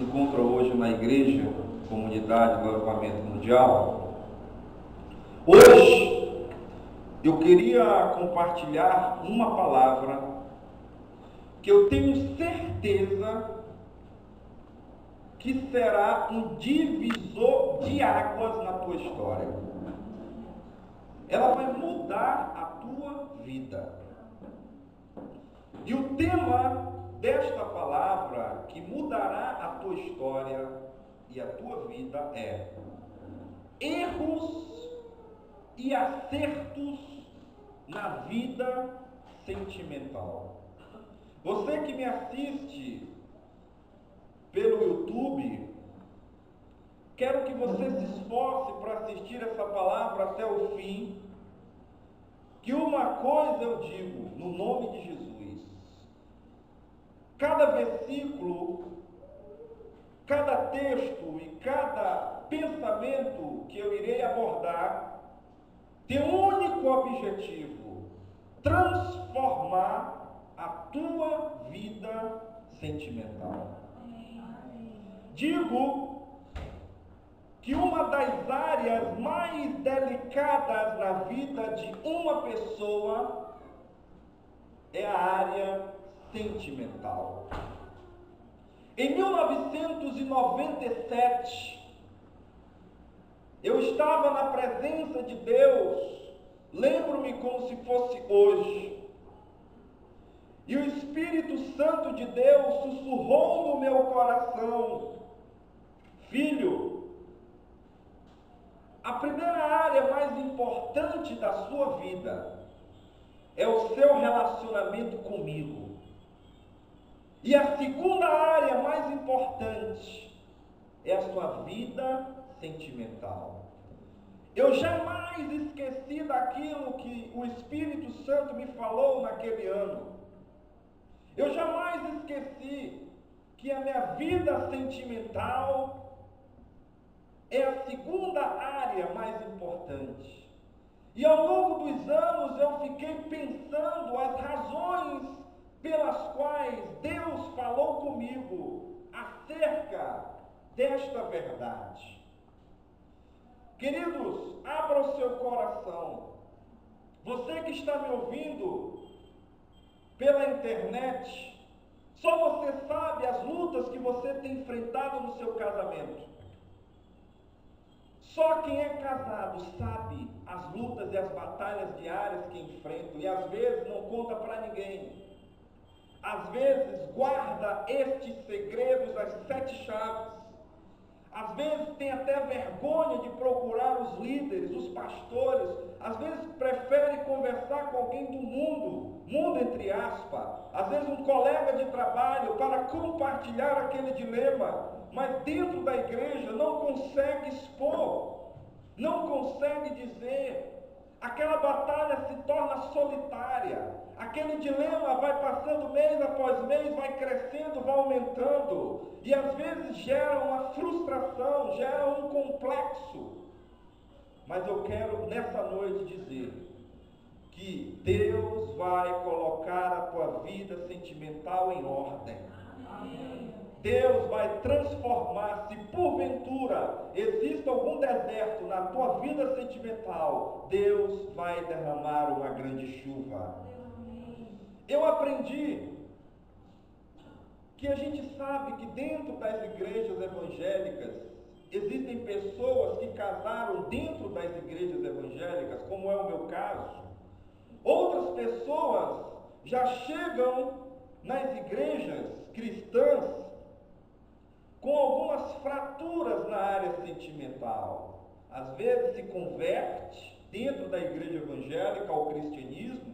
encontra hoje na igreja, comunidade do Avivamento Mundial. Hoje eu queria compartilhar uma palavra que eu tenho certeza que será um divisor de águas na tua história. Ela vai mudar a tua vida. E o tema desta palavra que mudará a tua história e a tua vida é erros e acertos na vida sentimental. Você que me assiste pelo YouTube, quero que você se esforce para assistir essa palavra até o fim, que uma coisa eu digo, no nome de Jesus: cada versículo, cada texto e cada pensamento que eu irei abordar tem um único objetivo: transformar a tua vida sentimental. Digo que uma das áreas mais delicadas na vida de uma pessoa é a área sentimental. Em 1997, eu estava na presença de Deus, lembro-me como se fosse hoje, e o Espírito Santo de Deus sussurrou no meu coração: filho, a primeira área mais importante da sua vida é o seu relacionamento comigo. E a segunda área mais importante é a sua vida sentimental. Eu jamais esqueci daquilo que o Espírito Santo me falou naquele ano. Eu jamais esqueci que a minha vida sentimental é a segunda área mais importante. E ao longo dos anos eu fiquei pensando as razões pelas quais Deus falou comigo acerca desta verdade. Queridos, abra o seu coração. Você que está me ouvindo pela internet, só você sabe as lutas que você tem enfrentado no seu casamento. Só quem é casado sabe as lutas e as batalhas diárias que enfrenta, e às vezes não conta para ninguém. Às vezes guarda estes segredos, as 7 chaves. Às vezes tem até vergonha de procurar os líderes, os pastores. Às vezes prefere conversar com alguém do mundo entre aspas. Às vezes um colega de trabalho para compartilhar aquele dilema. Mas dentro da igreja não consegue expor, não consegue dizer. Aquela batalha se torna solitária. Aquele dilema vai passando mês após mês, vai crescendo, vai aumentando. E às vezes gera uma frustração, gera um complexo. Mas eu quero nessa noite dizer que Deus vai colocar a tua vida sentimental em ordem. Amém. Deus vai transformar. Se porventura existe algum deserto na tua vida sentimental, Deus vai derramar uma grande chuva. Eu aprendi que a gente sabe que dentro das igrejas evangélicas existem pessoas que casaram dentro das igrejas evangélicas, como é o meu caso. Outras pessoas já chegam nas igrejas cristãs com algumas fraturas na área sentimental. Às vezes se converte dentro da igreja evangélica ao cristianismo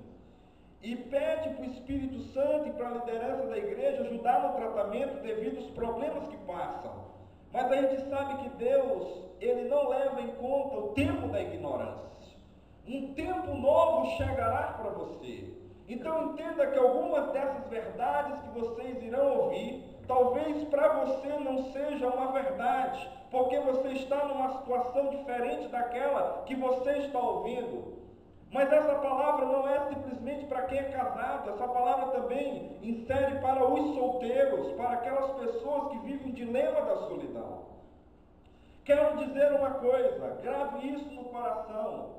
e pede para o Espírito Santo e para a liderança da igreja ajudar no tratamento devido aos problemas que passam. Mas a gente sabe que Deus, Ele não leva em conta o tempo da ignorância. Um tempo novo chegará para você. Então entenda que algumas dessas verdades que vocês irão ouvir, talvez para você não seja uma verdade, porque você está numa situação diferente daquela que você está ouvindo. Mas essa palavra não é simplesmente para quem é casado, essa palavra também insere para os solteiros, para aquelas pessoas que vivem o dilema da solidão. Quero dizer uma coisa, grave isso no coração: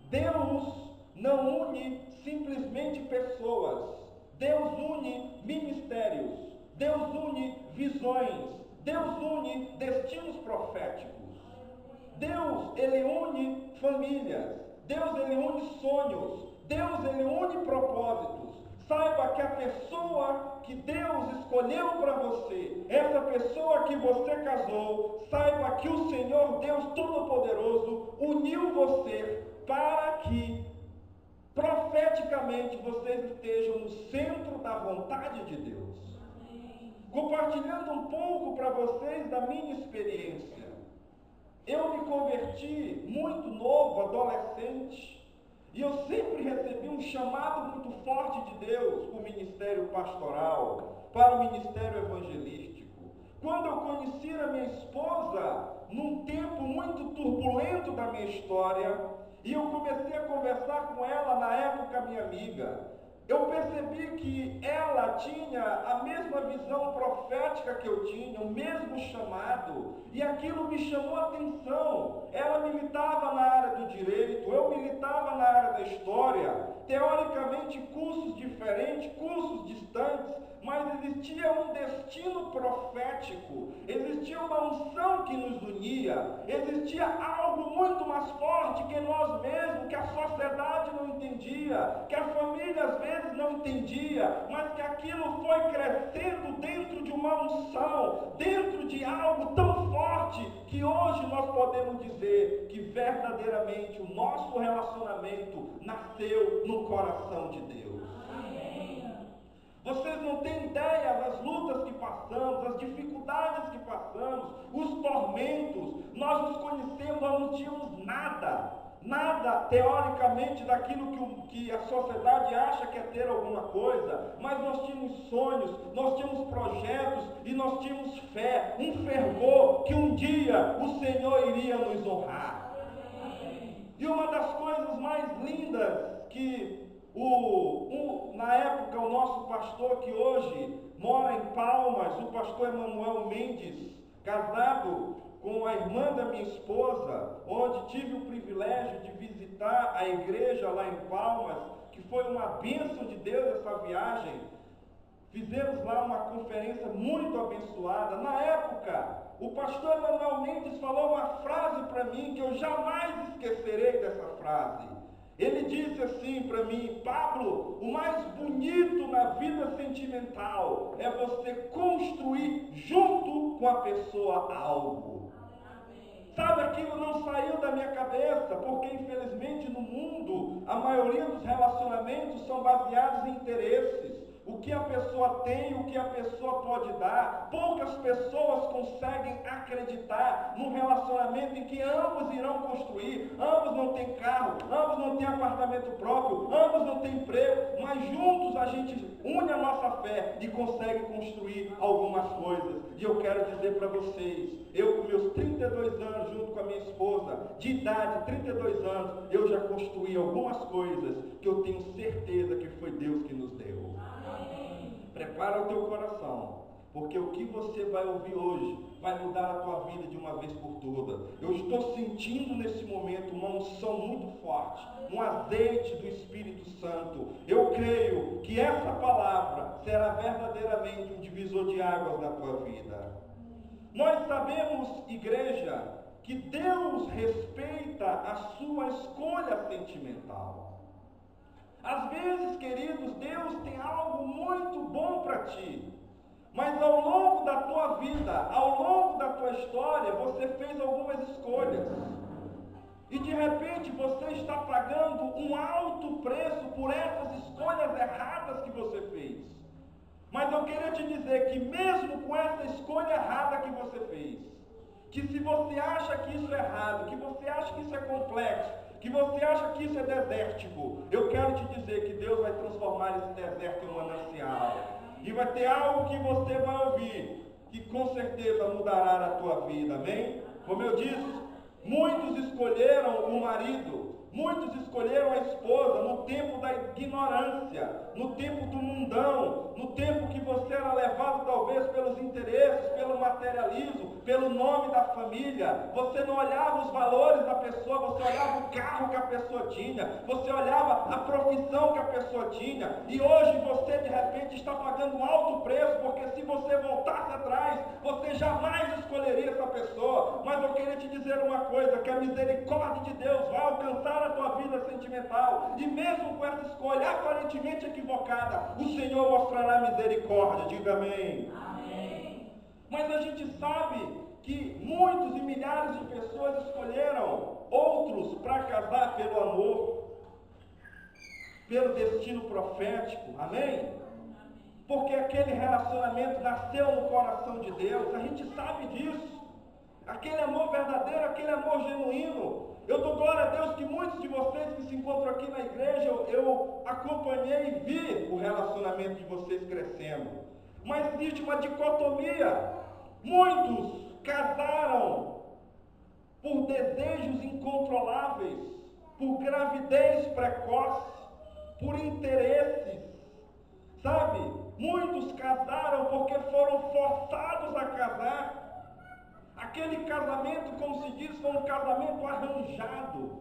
Deus não une simplesmente pessoas, Deus une ministérios, Deus une visões, Deus une destinos proféticos. Deus, Ele une famílias, Deus, Ele une sonhos, Deus, Ele une propósitos. Saiba que a pessoa que Deus escolheu para você, essa pessoa que você casou, saiba que o Senhor Deus Todo-Poderoso uniu você para que profeticamente vocês estejam no centro da vontade de Deus. Compartilhando um pouco para vocês da minha experiência. Eu me converti muito novo, adolescente, e eu sempre recebi um chamado muito forte de Deus para o ministério pastoral, para o ministério evangelístico. Quando eu conheci a minha esposa, num tempo muito turbulento da minha história, e eu comecei a conversar com ela, na época minha amiga, eu percebi que ela tinha a mesma visão profética que eu tinha, o mesmo chamado, e aquilo me chamou a atenção. Ela militava na área do direito, eu militava na área da história, teoricamente cursos diferentes, cursos distantes, mas existia um destino profético, existia uma unção que nos unia, existia algo muito mais forte que nós mesmos, que a sociedade não entendia, que a família às vezes não entendia, mas que aquilo foi crescendo dentro de uma unção, dentro de algo tão forte, que hoje nós podemos dizer que verdadeiramente o nosso relacionamento nasceu no coração de Deus. Vocês não têm ideia das lutas que passamos, das dificuldades que passamos, os tormentos. Nós nos conhecemos, nós não tínhamos nada teoricamente daquilo que a sociedade acha que é ter alguma coisa, mas nós tínhamos sonhos, nós tínhamos projetos e nós tínhamos fé, um fervor que um dia o Senhor iria nos honrar. E uma das coisas mais lindas que na época o nosso pastor que hoje mora em Palmas, o pastor Emanuel Mendes, casado com a irmã da minha esposa, onde tive o privilégio de visitar a igreja lá em Palmas, que foi uma bênção de Deus essa viagem. Fizemos lá uma conferência muito abençoada. Na época, o pastor Emanuel Mendes falou uma frase para mim que eu jamais esquecerei dessa frase. Ele disse assim para mim: Pablo, o mais bonito na vida sentimental é você construir junto com a pessoa algo. Sabe, aquilo não saiu da minha cabeça, porque infelizmente no mundo a maioria dos relacionamentos são baseados em interesses. O que a pessoa tem, o que a pessoa pode dar. Poucas pessoas conseguem acreditar num relacionamento em que ambos irão construir. Ambos não têm carro, ambos não têm apartamento próprio, ambos não têm emprego, mas juntos a gente une a nossa fé e consegue construir algumas coisas. E eu quero dizer para vocês, eu com meus 32 anos, junto com a minha esposa, de idade, 32 anos, eu já construí algumas coisas que eu tenho certeza que foi Deus que nos deu. Prepara o teu coração, porque o que você vai ouvir hoje vai mudar a tua vida de uma vez por todas. Eu estou sentindo nesse momento uma unção muito forte, um azeite do Espírito Santo. Eu creio que essa palavra será verdadeiramente um divisor de águas na tua vida. Nós sabemos, igreja, que Deus respeita a sua escolha sentimental. Às vezes, queridos, Deus tem algo muito bom para ti, mas ao longo da tua vida, ao longo da tua história, você fez algumas escolhas, e de repente você está pagando um alto preço por essas escolhas erradas que você fez. Mas eu queria te dizer que mesmo com essa escolha errada que você fez, que se você acha que isso é errado, que você acha que isso é complexo, que você acha que isso é desértico, eu quero te dizer que Deus vai transformar esse deserto em um manancial. E vai ter algo que você vai ouvir, que com certeza mudará a tua vida, amém? Como eu disse, muitos escolheram o marido, muitos escolheram a esposa no tempo da ignorância. ganância, no tempo do mundão, no tempo que você era levado talvez pelos interesses, pelo materialismo, pelo nome da família, você não olhava os valores da pessoa, você olhava o carro que a pessoa tinha, você olhava a profissão que a pessoa tinha, e hoje você de repente está pagando um alto preço, porque se você voltasse atrás, você jamais escolheria essa pessoa. Mas eu queria te dizer uma coisa, que a misericórdia de Deus vai alcançar a tua vida sentimental, e mesmo com essa escolha aparentemente equivocada, o Senhor mostrará misericórdia. Diga amém. Amém. Mas a gente sabe que muitos e milhares de pessoas escolheram outros para casar pelo amor, pelo destino profético. Amém? Porque aquele relacionamento nasceu no coração de Deus, a gente sabe disso. Aquele amor verdadeiro, aquele amor genuíno. Eu dou glória a Deus que muitos de vocês que se encontram aqui na igreja, eu acompanhei e vi o relacionamento de vocês crescendo. Mas existe uma dicotomia. Muitos casaram por desejos incontroláveis, por gravidez precoce, por interesses, sabe? Muitos casaram porque foram forçados a casar. Aquele casamento, como se diz, foi um casamento arranjado.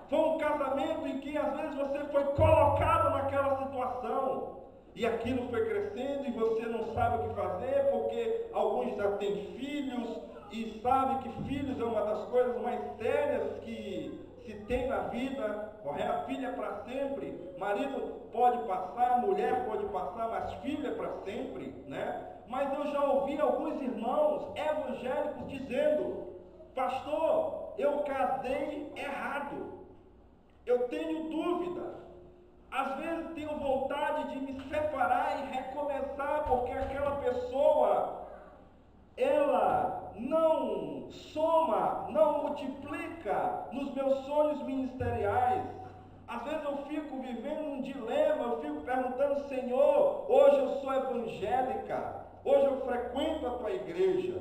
Foi um casamento em que às vezes você foi colocado naquela situação. E aquilo foi crescendo e você não sabe o que fazer, porque alguns já têm filhos e sabem que filhos é uma das coisas mais sérias que se tem na vida. A filha é para sempre. Marido pode passar, mulher pode passar, mas filha é para sempre, né? Mas eu já ouvi alguns irmãos evangélicos dizendo: pastor, eu casei errado, eu tenho dúvida, às vezes tenho vontade de me separar e recomeçar, porque aquela pessoa, ela não soma, não multiplica nos meus sonhos ministeriais. Às vezes eu fico vivendo um dilema, eu fico perguntando: Senhor, hoje eu sou evangélica, hoje eu frequento a tua igreja,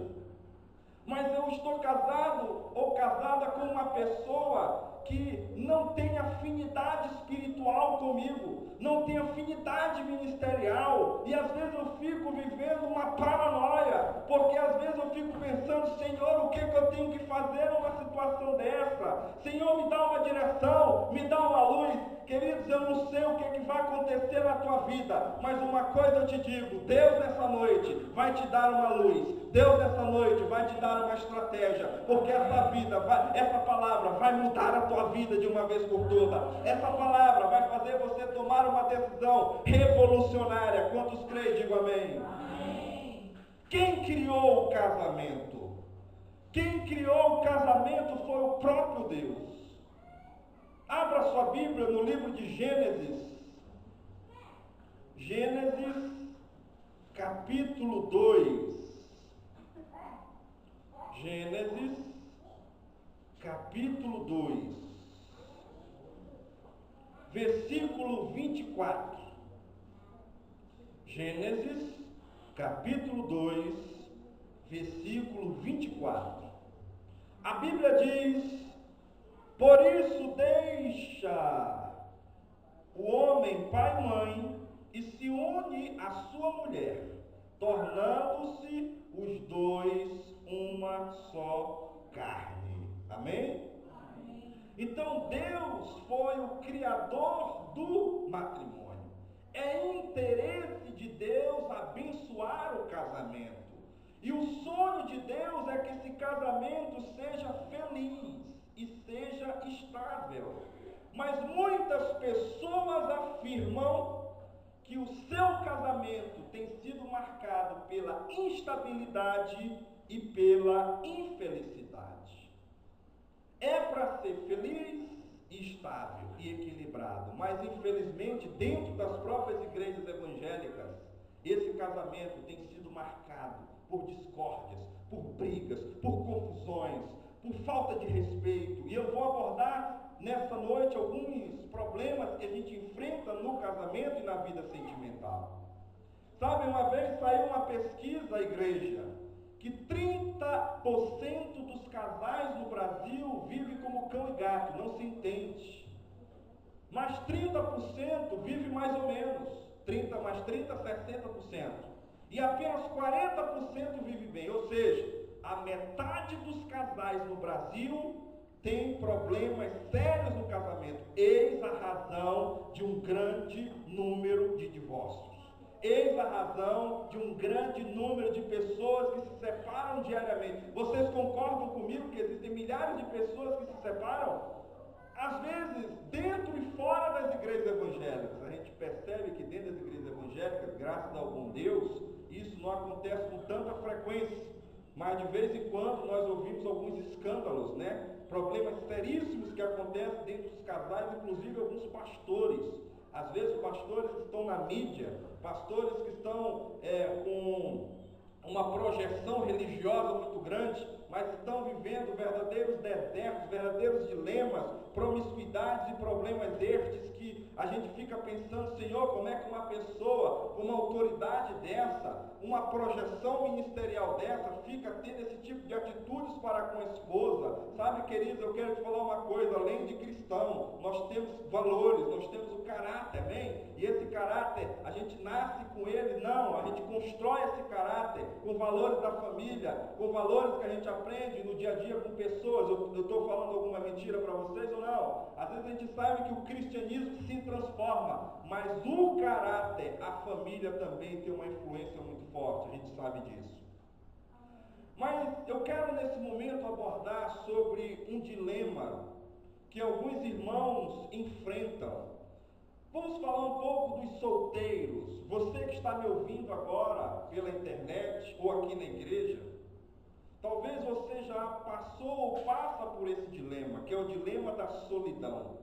mas eu estou casado ou casada com uma pessoa que não tem afinidade espiritual comigo, não tem afinidade ministerial, e às vezes eu fico vivendo uma paranoia, porque às vezes eu fico pensando: Senhor, o que eu tenho que fazer numa situação dessa? Senhor, me dá uma direção, me dá uma luz. Queridos, eu não sei o que vai acontecer na tua vida, mas uma coisa eu te digo: Deus nessa noite vai te dar uma luz, Deus nessa noite vai te dar uma estratégia, porque essa palavra vai mudar a tua vida de uma vez por todas. Essa palavra vai fazer você tomar uma decisão revolucionária. Quantos creem? Digo amém. Amém. Quem criou o casamento? Quem criou o casamento foi o próprio Deus. Abra sua Bíblia no livro de Gênesis. Gênesis, capítulo 2. Gênesis, capítulo 2, versículo 24. Gênesis, capítulo 2, versículo 24. A Bíblia diz: por isso deixa o homem pai e mãe e se une à sua mulher, tornando-se os dois uma só carne. Amém? Amém. Então Deus foi o criador do matrimônio. É interesse de Deus abençoar o casamento. E o sonho de Deus é que esse casamento seja feliz e seja estável. Mas muitas pessoas afirmam que o seu casamento tem sido marcado pela instabilidade e pela infelicidade. É para ser feliz, estável e equilibrado, mas infelizmente dentro das próprias igrejas evangélicas, esse casamento tem sido marcado por discórdias, por brigas, por confusões, por falta de respeito. E eu vou abordar nessa noite alguns problemas que a gente enfrenta no casamento e na vida sentimental. Sabe, uma vez saiu uma pesquisa à igreja que 30% dos casais no Brasil vivem como cão e gato, não se entende. mas 30% vive mais ou menos. 30 mais 30, 60%. E apenas 40% vive bem. Ou seja, a metade dos casais no Brasil tem problemas sérios no casamento. Eis a razão de um grande número de divórcios. Eis a razão de um grande número de pessoas que se separam diariamente. Vocês concordam comigo que existem milhares de pessoas que se separam? Às vezes, dentro e fora das igrejas evangélicas. A gente percebe que dentro das igrejas evangélicas, graças ao bom Deus, isso não acontece com tanta frequência. Mas de vez em quando nós ouvimos alguns escândalos, problemas seríssimos que acontecem dentro dos casais, inclusive alguns pastores. Às vezes pastores que estão na mídia, pastores que estão com uma projeção religiosa muito grande, mas estão vivendo verdadeiros desertos, verdadeiros dilemas, promiscuidades e problemas estes que a gente fica pensando, Senhor, como é que uma pessoa, com uma autoridade dessa, uma projeção ministerial dessa, fica tendo esse tipo de atitudes para com a esposa? Sabe, queridos, eu quero te falar uma coisa, além de cristão, nós temos valores, nós temos o caráter, amém? E esse caráter, a gente nasce com ele? Não, a gente constrói esse caráter com valores da família, com valores que a gente aprende no dia a dia com pessoas. Eu estou falando alguma mentira para vocês ou não? Às vezes a gente sabe que o cristianismo se transforma, mas o caráter, a família também tem uma influência muito forte, a gente sabe disso. Mas eu quero nesse momento abordar sobre um dilema que alguns irmãos enfrentam. Vamos falar um pouco dos solteiros. Você que está me ouvindo agora pela internet ou aqui na igreja, talvez você já passou ou passa por esse dilema, que é o dilema da solidão.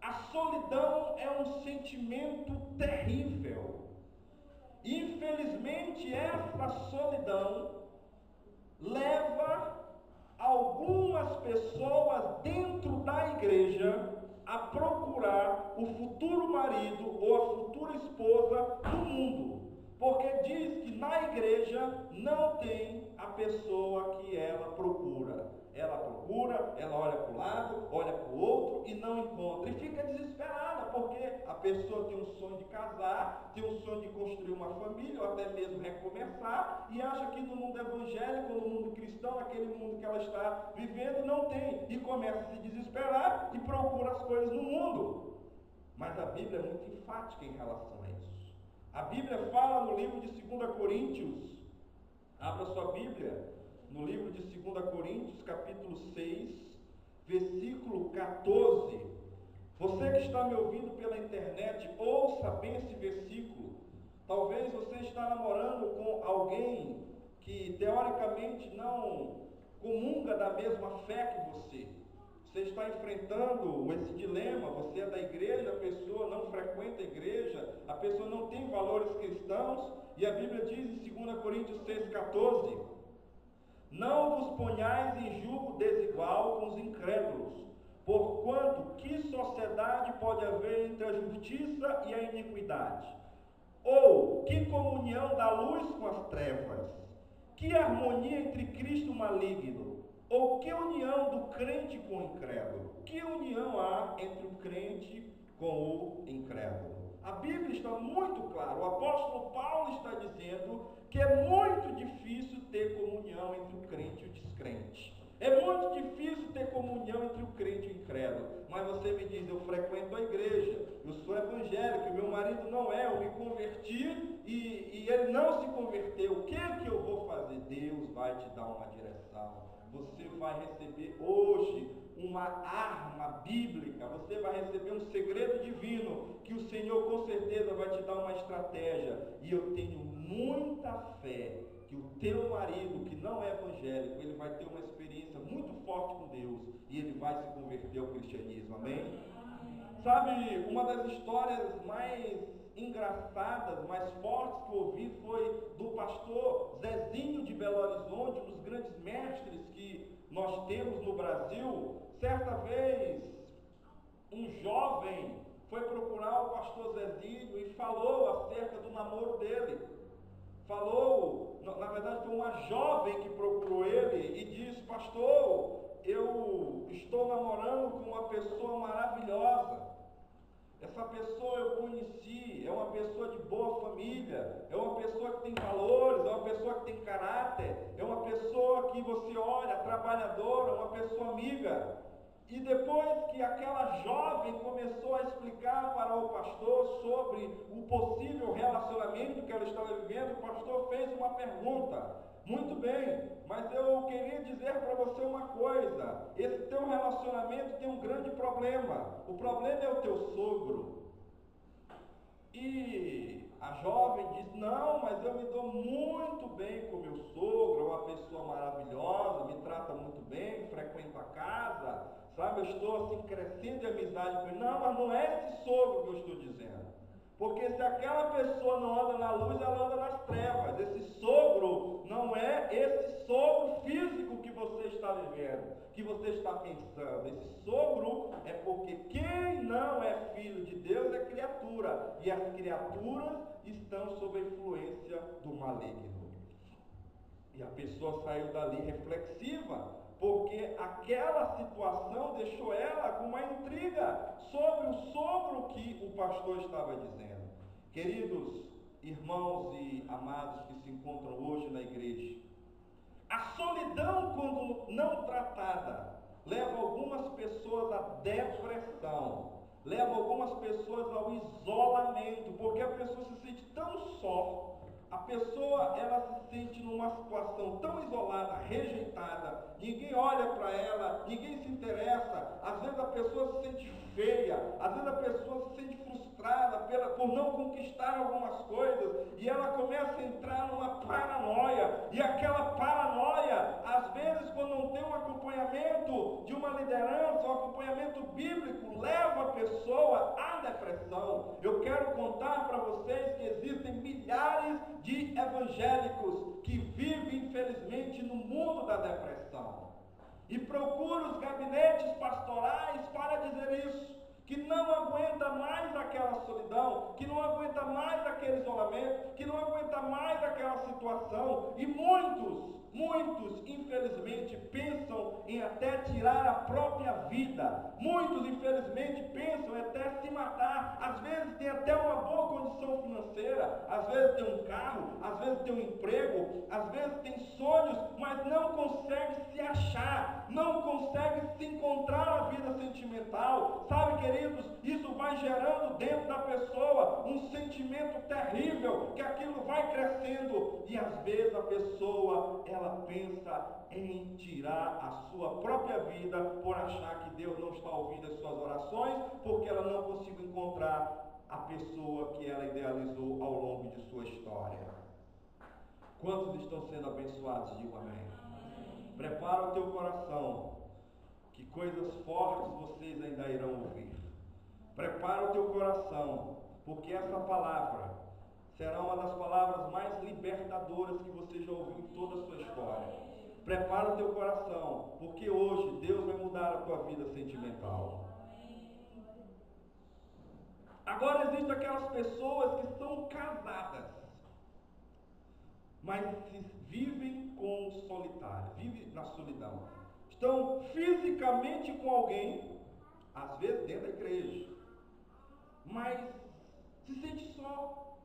A solidão é um sentimento terrível. Infelizmente, essa solidão leva algumas pessoas dentro da igreja a procurar o futuro marido ou a futura esposa no mundo, porque diz que na igreja não tem a pessoa que ela procura. Ela procura, ela olha para o lado, olha para o outro e não encontra. E fica desesperada, porque a pessoa tem um sonho de casar, tem um sonho de construir uma família, ou até mesmo recomeçar, e acha que no mundo evangélico, no mundo cristão, aquele mundo que ela está vivendo, não tem. E começa a se desesperar e procura as coisas no mundo. Mas a Bíblia é muito enfática em relação a isso. A Bíblia fala no livro de 2 Coríntios, abra sua Bíblia, no livro de 2 Coríntios, capítulo 6, versículo 14. Você que está me ouvindo pela internet, ouça bem esse versículo. Talvez você está namorando com alguém que teoricamente não comunga da mesma fé que você. Você está enfrentando esse dilema, você é da igreja, a pessoa não frequenta a igreja, a pessoa não tem valores cristãos, e a Bíblia diz em 2 Coríntios 6,14: não vos ponhais em julgo desigual com os incrédulos, porquanto que sociedade pode haver entre a justiça e a iniquidade? Ou que comunhão da luz com as trevas? Que harmonia entre Cristo e o maligno? Ou que união do crente com o incrédulo? Que união há entre o crente com o incrédulo? A Bíblia está muito clara, o apóstolo Paulo está dizendo que é muito difícil ter comunhão entre o crente e o descrente. É muito difícil ter comunhão entre o crente e o incrédulo. Mas você me diz, eu frequento a igreja, eu sou evangélico, meu marido não é, eu me converti e ele não se converteu. O que é que eu vou fazer? Deus vai te dar uma direção. Você vai receber hoje uma arma bíblica, você vai receber um segredo divino, que o Senhor com certeza vai te dar uma estratégia. E eu tenho muita fé que o teu marido, que não é evangélico, ele vai ter uma experiência muito forte com Deus, e ele vai se converter ao cristianismo, amém? Sabe, uma das histórias mais engraçadas, mais fortes que eu ouvi foi do pastor Zezinho de Belo Horizonte, um dos grandes mestres que nós temos no Brasil. Certa vez, um jovem foi procurar o pastor Zezinho e falou acerca do namoro dele. Falou, na verdade foi uma jovem que procurou ele e disse: pastor, eu estou namorando com uma pessoa maravilhosa. uma pessoa de boa família, é uma pessoa que tem valores, é uma pessoa que tem caráter, é uma pessoa que você olha, trabalhadora, uma pessoa amiga. E depois que aquela jovem começou a explicar para o pastor sobre o possível relacionamento que ela estava vivendo, o pastor fez uma pergunta. Muito bem, mas eu queria dizer para você uma coisa: esse teu relacionamento tem um grande problema. O problema é o teu sogro. E a jovem disse: não, mas eu me dou muito bem com meu sogro, é uma pessoa maravilhosa, me trata muito bem, frequenta a casa, sabe, eu estou assim crescendo em amizade com ele. Não, mas não é esse sogro que eu estou dizendo. Porque se aquela pessoa não anda na luz, ela anda nas trevas. Esse sogro não é esse sogro físico que você está vivendo, que você está pensando. Esse sogro é porque quem não é filho de Deus é criatura. E as criaturas estão sob a influência do maligno. E a pessoa saiu dali reflexiva, porque aquela situação deixou ela com uma intriga sobre o sogro que o pastor estava dizendo. Queridos irmãos e amados que se encontram hoje na igreja, a solidão, quando não tratada, leva algumas pessoas à depressão, leva algumas pessoas ao isolamento, porque a pessoa se sente tão só. A pessoa, ela se sente numa situação tão isolada, rejeitada, ninguém olha para ela, ninguém se interessa. Às vezes a pessoa se sente feia, às vezes a pessoa se sente frustrada por não conquistar algumas coisas, e ela começa a entrar numa paranoia, e aquela paranoia, às vezes quando não tem um acompanhamento de uma liderança, um acompanhamento bíblico, leva a pessoa à depressão. Eu quero contar para vocês que existem milhares de evangélicos que vivem, infelizmente, no mundo da depressão. E procura os gabinetes pastorais para dizer isso, que não aguenta mais aquela solidão, que não aguenta mais aquele isolamento, que não aguenta mais aquela situação. E muitos, infelizmente, pensam em até tirar a própria vida. Muitos, infelizmente, pensam em até se matar. Às vezes tem até uma boa condição financeira, às vezes tem um carro, às vezes tem um emprego, às vezes tem sonhos, mas não consegue se achar, não consegue se encontrar na vida sentimental. Sabe, queridos, isso vai gerando dentro da pessoa um sentimento terrível, que aquilo vai crescendo, e às vezes a pessoa, ela pensa em tirar a sua própria vida por achar que Deus não está ouvindo as suas orações, porque ela não conseguiu encontrar a pessoa que ela idealizou ao longo de sua história. Quantos estão sendo abençoados? Digo amém. Prepara o teu coração, que coisas fortes vocês ainda irão ouvir. Prepara o teu coração, porque essa palavra será uma das palavras mais libertadoras que você já ouviu em toda a sua história. Prepara o teu coração, porque hoje Deus vai mudar a tua vida sentimental. Agora existem aquelas pessoas que são casadas, mas vivem com o solitário, vivem na solidão. Estão fisicamente com alguém, às vezes dentro da igreja, mas se sente só.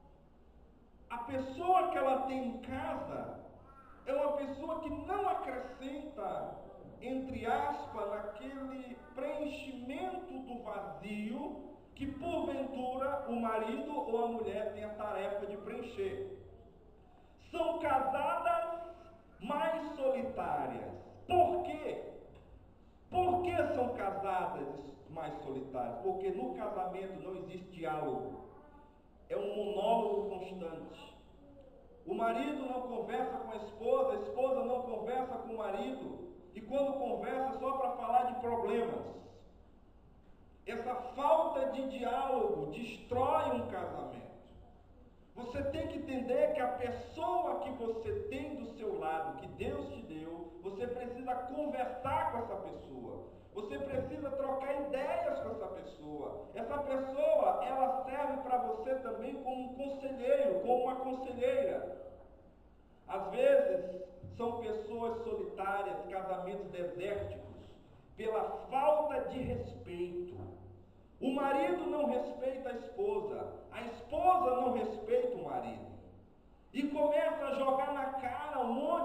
A pessoa que ela tem em casa é uma pessoa que não acrescenta, entre aspas, naquele preenchimento do vazio que porventura o marido ou a mulher tem a tarefa de preencher. São casadas, mas solitárias. Por quê? Por que são casadas, mais solitárias? Porque no casamento não existe diálogo. É um monólogo constante. O marido não conversa com a esposa não conversa com o marido. E quando conversa, só para falar de problemas. Essa falta de diálogo destrói um casamento. Você tem que entender que a pessoa que você tem do seu lado, que Deus te deu, você precisa conversar com essa pessoa. Você precisa trocar ideias com essa pessoa. Essa pessoa, ela serve para você também como um conselheiro, como uma conselheira. Às vezes, são pessoas solitárias, casamentos desérticos, pela falta de respeito. O marido não respeita a esposa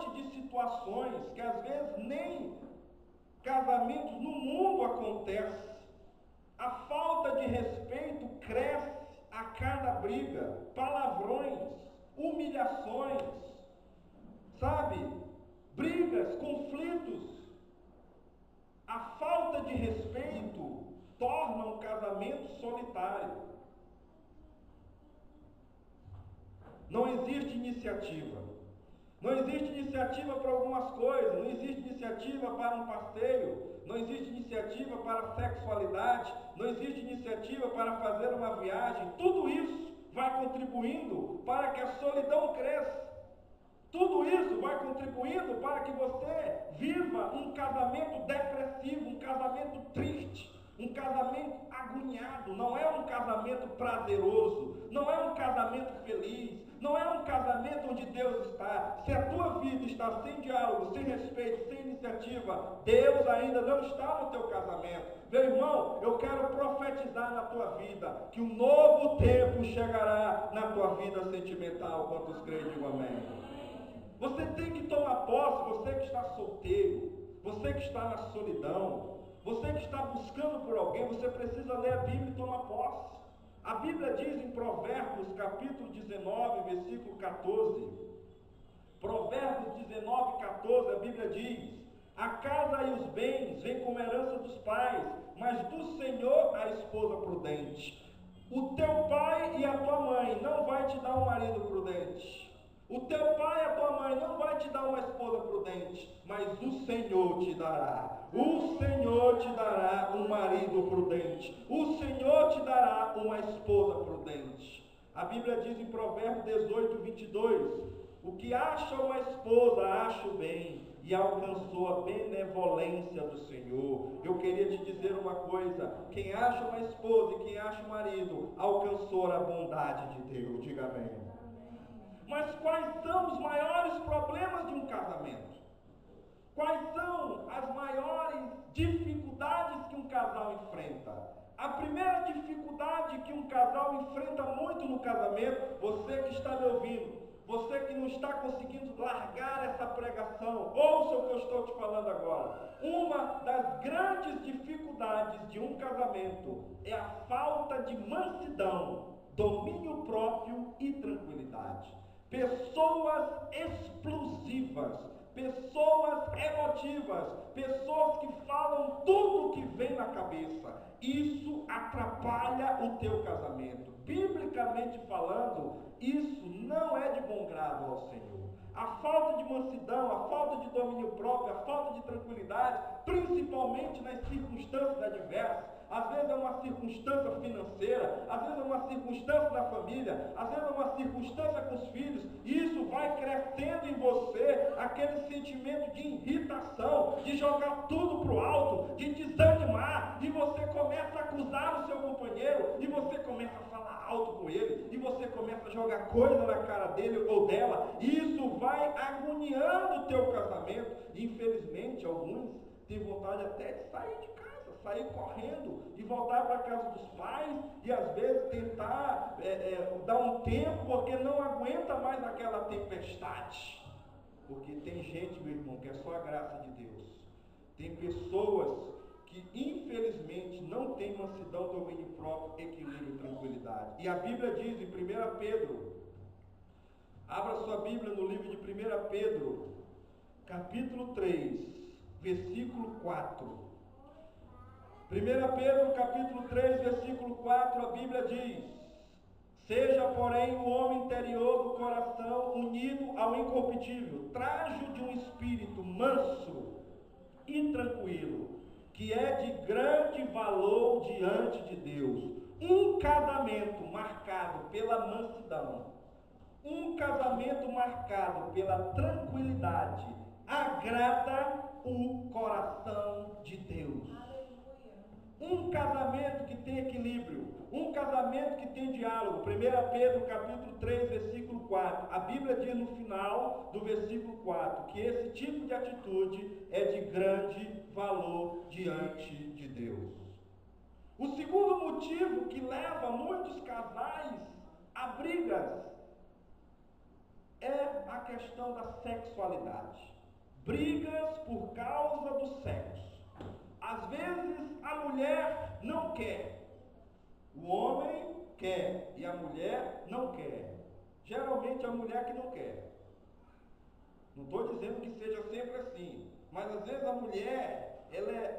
monte de situações que às vezes nem casamentos no mundo acontecem. A falta de respeito cresce a cada briga, palavrões, humilhações, sabe? Brigas, conflitos. A falta de respeito torna um casamento solitário. Não existe iniciativa. Não existe iniciativa para algumas coisas, não existe iniciativa para um passeio, não existe iniciativa para a sexualidade, não existe iniciativa para fazer uma viagem. Tudo isso vai contribuindo para que a solidão cresça. Tudo isso vai contribuindo para que você viva um casamento depressivo, um casamento triste, um casamento agoniado. Não é um casamento prazeroso, não é um casamento feliz, não é um casamento onde Deus está. Se a tua vida está sem diálogo, sem respeito, sem iniciativa, Deus ainda não está no teu casamento. Meu irmão, eu quero profetizar na tua vida que um novo tempo chegará na tua vida sentimental. Quantos creem, digam amém. Você tem que tomar posse, você que está solteiro, você que está na solidão, você que está buscando por alguém, você precisa ler a Bíblia e tomar posse. A Bíblia diz em Provérbios, capítulo 19, versículo 14. Provérbios 19, 14, a Bíblia diz: a casa e os bens vêm como herança dos pais, mas do Senhor a esposa prudente. O teu pai e a tua mãe não vai te dar um marido prudente. O teu pai e a tua mãe não vai te dar uma esposa prudente, mas o Senhor te dará. O Senhor te dará um marido prudente. O Senhor te dará uma esposa prudente. A Bíblia diz em Provérbios 18, 22, o que acha uma esposa, acha o bem, e alcançou a benevolência do Senhor. Eu queria te dizer uma coisa, quem acha uma esposa e quem acha um marido, alcançou a bondade de Deus. Diga amém. Mas quais são os maiores problemas de um casamento? Quais são as maiores dificuldades que um casal enfrenta? A primeira dificuldade que um casal enfrenta muito no casamento, você que está me ouvindo, você que não está conseguindo largar essa pregação, ouça o que eu estou te falando agora. Uma das grandes dificuldades de um casamento é a falta de mansidão, domínio próprio e tranquilidade. Pessoas explosivas, pessoas emotivas, pessoas que falam tudo que vem na cabeça. Isso atrapalha o teu casamento. Biblicamente falando, isso não é de bom grado ao Senhor. A falta de mansidão, a falta de domínio próprio, a falta de tranquilidade, principalmente nas circunstâncias adversas. Às vezes é uma circunstância financeira, às vezes é uma circunstância da família, às vezes é uma circunstância com os filhos, e isso vai crescendo em você aquele sentimento de irritação, de jogar tudo para o alto, de desanimar, e você começa a acusar o seu companheiro, e você começa a falar alto com ele, e você começa a jogar coisa na cara dele ou dela, e isso vai agoniando o teu casamento. Infelizmente, alguns têm vontade até de sair de casa, sair correndo e voltar para a casa dos pais e às vezes tentar dar um tempo porque não aguenta mais aquela tempestade. Porque tem gente, meu irmão, que é só a graça de Deus. Tem pessoas que infelizmente não têm mansidão, domínio próprio, equilíbrio e tranquilidade. E a Bíblia diz em 1 Pedro, abra sua Bíblia no livro de 1 Pedro, capítulo 3, versículo 4. 1 Pedro capítulo 3, versículo 4, a Bíblia diz: seja, porém, o homem interior do coração unido ao incorruptível, trajo de um espírito manso e tranquilo, que é de grande valor diante de Deus. Um casamento marcado pela mansidão, um casamento marcado pela tranquilidade, agrada o coração de Deus. Um casamento que tem equilíbrio, um casamento que tem diálogo. 1 Pedro capítulo 3, versículo 4. A Bíblia diz no final do versículo 4 que esse tipo de atitude é de grande valor diante de Deus. O segundo motivo que leva muitos casais a brigas é a questão da sexualidade. Brigas por causa do sexo. Às vezes a mulher não quer, o homem quer e a mulher não quer. Geralmente é a mulher que não quer. Não estou dizendo que seja sempre assim, mas às vezes a mulher,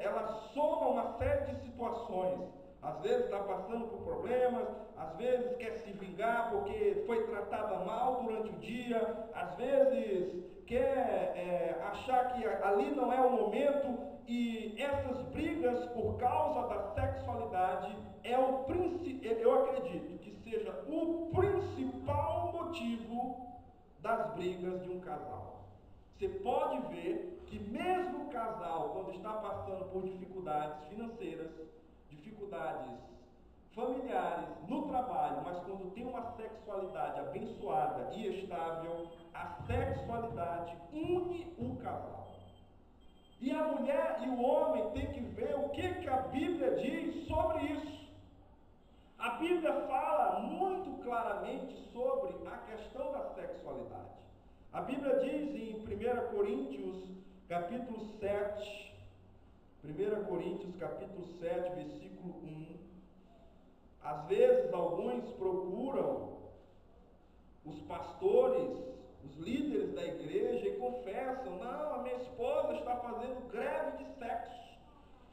ela soma uma série de situações. Às vezes está passando por problemas, às vezes quer se vingar porque foi tratada mal durante o dia, às vezes quer achar que ali não é o momento, e essas brigas por causa da sexualidade eu acredito que seja o principal motivo das brigas de um casal. Você pode ver que mesmo o casal, quando está passando por dificuldades financeiras, dificuldades familiares, no trabalho, mas quando tem uma sexualidade abençoada e estável, a sexualidade une o casal. E a mulher e o homem têm que ver o que a Bíblia diz sobre isso. A Bíblia fala muito claramente sobre a questão da sexualidade. A Bíblia diz em 1 Coríntios, capítulo 7, 1 Coríntios, capítulo 7, versículo 1. Às vezes, alguns procuram os pastores, os líderes da igreja e confessam: não, a minha esposa está fazendo greve de sexo.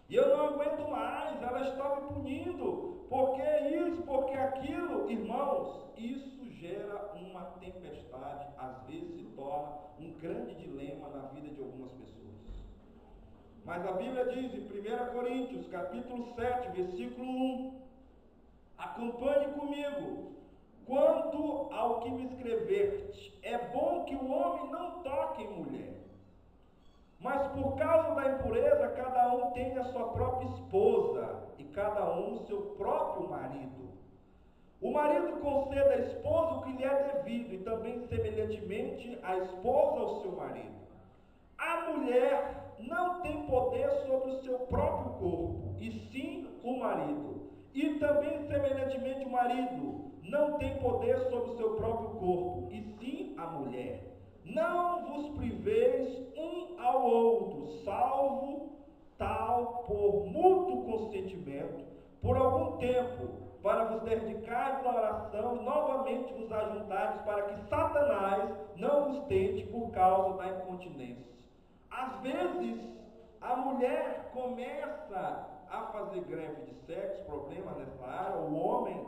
E eu não aguento mais, ela está me punindo. Porque isso, porque aquilo. Irmãos, isso gera uma tempestade, às vezes se torna um grande dilema na vida de algumas pessoas. Mas a Bíblia diz em 1 Coríntios, capítulo 7, versículo 1, acompanhe comigo: quanto ao que me escreveste, é bom que o homem não toque em mulher, mas por causa da impureza, cada um tem a sua própria esposa, e cada um o seu próprio marido. O marido conceda à esposa o que lhe é devido, e também semelhantemente a esposa ao seu marido. A mulher não tem poder sobre o seu próprio corpo, e sim o marido. E também semelhantemente o marido não tem poder sobre o seu próprio corpo, e sim a mulher. Não vos priveis um ao outro, salvo tal por mútuo consentimento, por algum tempo, para vos dedicar à oração e novamente vos ajuntares, para que Satanás não vos tente por causa da incontinência. Às vezes, a mulher começa a fazer greve de sexo, problemas nessa área, o homem,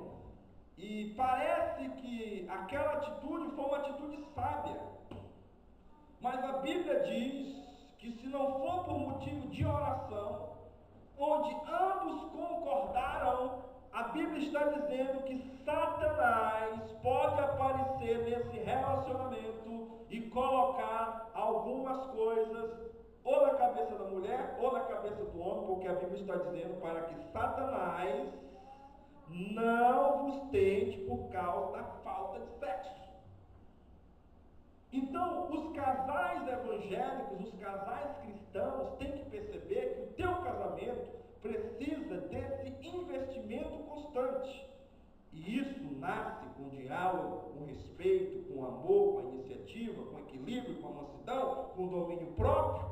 e parece que aquela atitude foi uma atitude sábia. Mas a Bíblia diz que se não for por motivo de oração, onde ambos concordaram, a Bíblia está dizendo que Satanás pode aparecer nesse relacionamento e colocar algumas coisas ou na cabeça da mulher ou na cabeça do homem, porque a Bíblia está dizendo para que Satanás não vos tente por causa da falta de sexo. Então, os casais evangélicos, os casais cristãos têm que perceber que o teu casamento precisa desse investimento constante. E isso nasce com diálogo, com respeito, com amor, com iniciativa, com equilíbrio, com mansidão, com domínio próprio.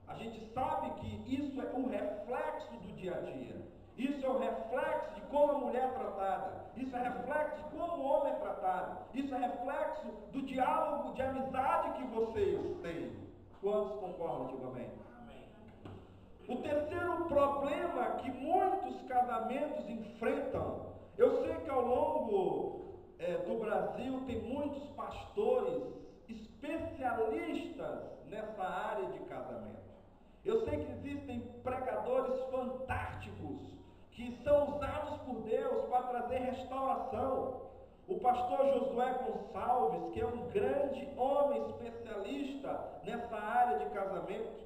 A gente sabe que isso é um reflexo do dia a dia. Isso é um reflexo de como a mulher é tratada. Isso é reflexo de como o homem é tratado. Isso é reflexo do diálogo de amizade que vocês têm. Quantos concordam? Digo amém. O terceiro problema que muitos casamentos enfrentam, eu sei que ao longo do Brasil tem muitos pastores especialistas nessa área de casamento. Eu sei que existem pregadores fantásticos que são usados por Deus para trazer restauração. O pastor Josué Gonçalves, que é um grande homem especialista nessa área de casamento.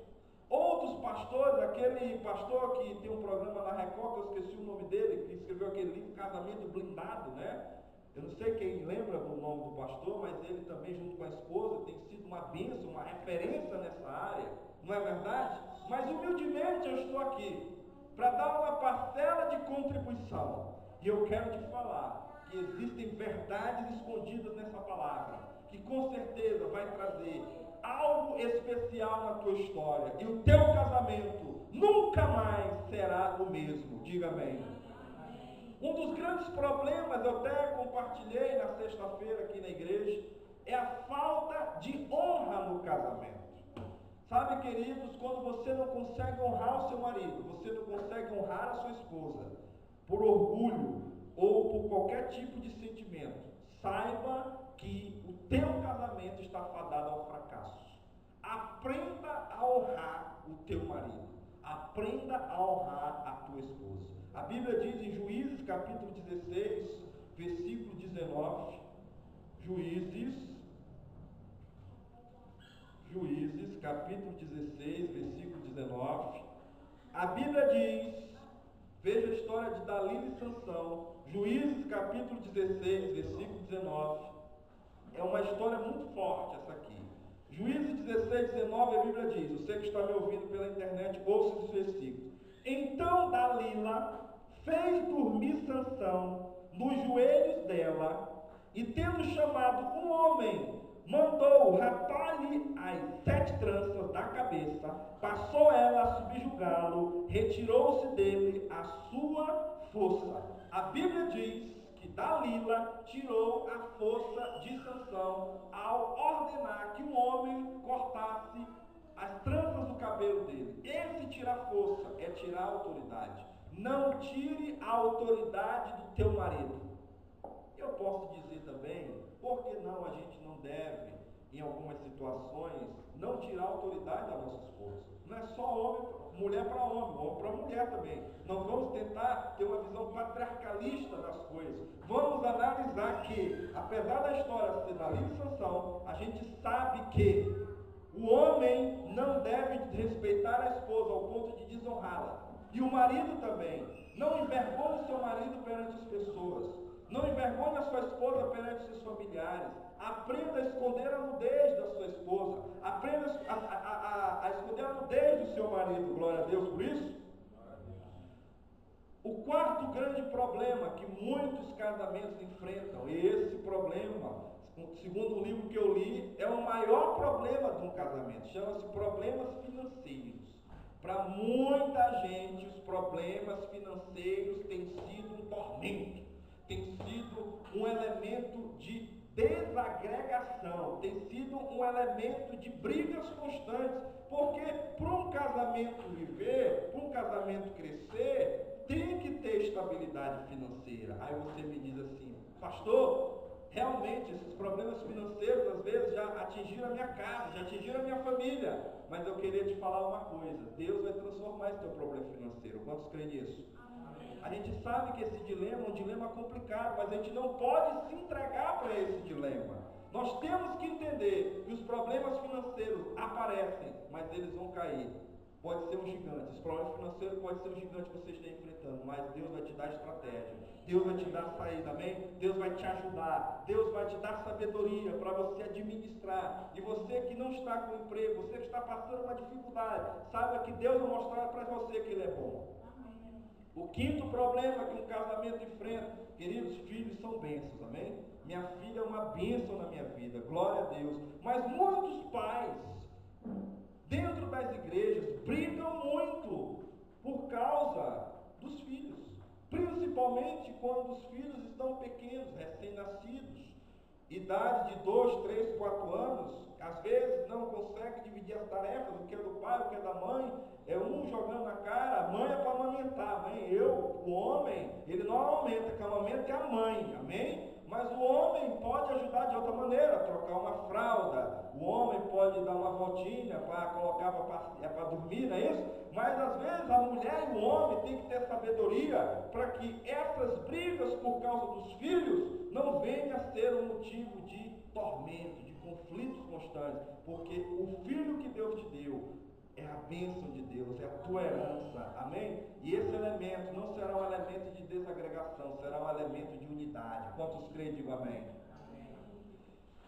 Outros pastores, aquele pastor que tem um programa na Record, que eu esqueci o nome dele, que escreveu aquele livro Casamento Blindado, né? Eu não sei quem lembra do nome do pastor, mas ele também, junto com a esposa, tem sido uma bênção, uma referência nessa área, não é verdade? Mas humildemente eu estou aqui para dar uma parcela de contribuição. E eu quero te falar que existem verdades escondidas nessa palavra, que com certeza vai trazer algo especial na tua história. E o teu casamento nunca mais será o mesmo. Diga amém. Um dos grandes problemas, eu até compartilhei na sexta-feira aqui na igreja, é a falta de honra no casamento. Sabe, queridos, quando você não consegue honrar o seu marido, você não consegue honrar a sua esposa, por orgulho ou por qualquer tipo de sentimento, saiba que o teu casamento está fadado ao fracasso. Aprenda a honrar o teu marido. Aprenda a honrar a tua esposa. A Bíblia diz em Juízes, capítulo 16, versículo 19, Juízes, capítulo 16, versículo 19, a Bíblia diz, veja a história de Dalila e Sansão, Juízes, capítulo 16, versículo 19, é uma história muito forte essa aqui. Juízes 16, 19, a Bíblia diz, você que está me ouvindo pela internet, ouça esse versículo. Então Dalila fez dormir Sansão nos joelhos dela, e tendo chamado um homem, mandou rapar-lhe as 7 tranças da cabeça, passou ela a subjugá-lo, retirou-se dele a sua força. A Bíblia diz que Dalila tirou a força de Sansão ao ordenar que um homem cortasse as tranças do cabelo dele. Esse tirar força é tirar a autoridade. Não tire a autoridade do teu marido. Eu posso dizer também, por que não a gente não deve, em algumas situações, não tirar a autoridade da nossa esposa? Não é só homem, mulher para homem para mulher também. Não vamos tentar ter uma visão patriarcalista das coisas. Vamos analisar que, apesar da história ser Dalila e Sansão, a gente sabe que o homem não deve respeitar a esposa ao ponto de desonrá-la. E o marido também. Não envergonhe o seu marido perante as pessoas. Não envergonhe a sua esposa perante seus familiares. Aprenda a esconder a nudez da sua esposa. Aprenda a esconder a nudez do seu marido. Glória a Deus por isso. O quarto grande problema que muitos casamentos enfrentam, e esse problema, segundo o livro que eu li, é o maior problema de um casamento. Chama-se problemas financeiros. Para muita gente, os problemas financeiros têm sido um tormento. Tem sido um elemento de desagregação, tem sido um elemento de brigas constantes, porque para um casamento viver, para um casamento crescer, tem que ter estabilidade financeira. Aí você me diz assim, pastor, realmente esses problemas financeiros às vezes já atingiram a minha casa, já atingiram a minha família, mas eu queria te falar uma coisa, Deus vai transformar esse teu problema financeiro. Quantos creem nisso? A gente sabe que esse dilema é um dilema complicado, mas a gente não pode se entregar para esse dilema. Nós temos que entender que os problemas financeiros aparecem, mas eles vão cair. Pode ser um gigante, esse problema financeiro pode ser um gigante que você esteja enfrentando, mas Deus vai te dar estratégia, Deus vai te dar saída, amém? Deus vai te ajudar, Deus vai te dar sabedoria para você administrar. E você que não está com emprego, você que está passando uma dificuldade, saiba que Deus vai mostrar para você que Ele é bom. O quinto problema que um casamento enfrenta, queridos, filhos são bênçãos, amém? Minha filha é uma bênção na minha vida, glória a Deus. Mas muitos pais, dentro das igrejas, brigam muito por causa dos filhos. Principalmente quando os filhos estão pequenos, recém-nascidos. Idade de 2, 3, 4 anos, às vezes não consegue dividir as tarefas, o que é do pai, o que é da mãe, é um jogando na cara, a mãe é para amamentar, amém? O homem, ele não amamenta, quem amamenta é a mãe, amém? Mas o homem pode ajudar de outra maneira, trocar uma fralda, o homem pode dar uma voltinha para colocar para dormir, não é isso? Mas às vezes a mulher e o homem têm que ter sabedoria para que essas brigas por causa dos filhos não venham a ser um motivo de tormento, de conflitos constantes, porque o filho que Deus te deu é a bênção de Deus, é a tua herança, amém? E esse elemento não será um elemento de desagregação, será um elemento de unidade. Quantos creem, digam amém?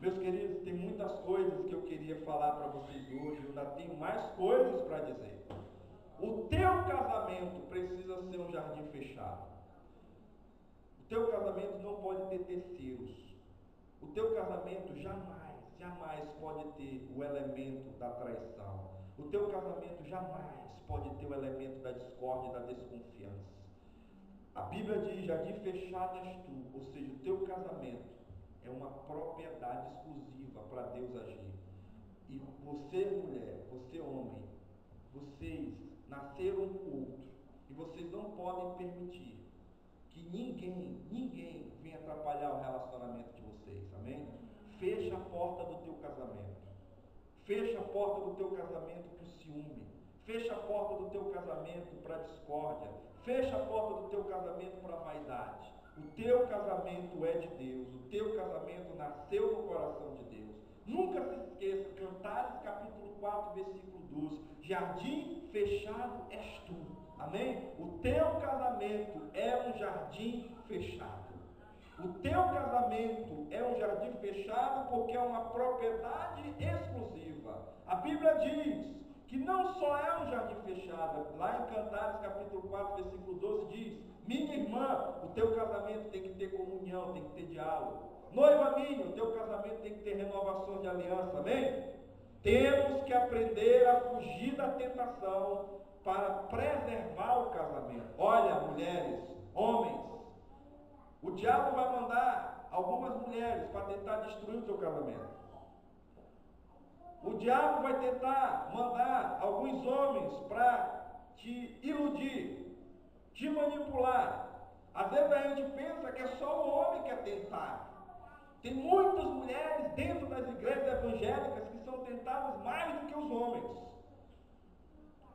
Meus queridos, tem muitas coisas que eu queria falar para vocês hoje, eu ainda tenho mais coisas para dizer. O teu casamento precisa ser um jardim fechado. O teu casamento não pode ter terceiros. O teu casamento jamais jamais pode ter o elemento da traição. O teu casamento jamais pode ter o elemento da discórdia e da desconfiança. A Bíblia diz: jardim fechado és tu, ou seja, o teu casamento é uma propriedade exclusiva para Deus agir. E você, mulher, você, homem, vocês nasceram um com o outro, e vocês não podem permitir que ninguém venha atrapalhar o relacionamento de vocês, amém? Fecha a porta do teu casamento. Fecha a porta do teu casamento para o ciúme. Fecha a porta do teu casamento para a discórdia. Fecha a porta do teu casamento para a vaidade. O teu casamento é de Deus. O teu casamento nasceu no coração de Deus. Nunca se esqueça, Cantares capítulo 4, versículo 12. Jardim fechado és tu. Amém? O teu casamento é um jardim fechado. O teu casamento é um jardim fechado porque é uma propriedade exclusiva. A Bíblia diz que não só é um jardim fechado. Lá em Cantares capítulo 4, versículo 12 diz: minha irmã, o teu casamento tem que ter comunhão, tem que ter diálogo. Noiva minha, o teu casamento tem que ter renovação de aliança, amém? Temos que aprender a fugir da tentação para preservar o casamento. Olha, mulheres, homens, o diabo vai mandar algumas mulheres para tentar destruir o teu casamento. O diabo vai tentar mandar alguns homens para te iludir, te manipular. Às vezes a gente pensa que é só o homem que é tentado. Tem muitas mulheres dentro das igrejas evangélicas que são tentadas mais do que os homens.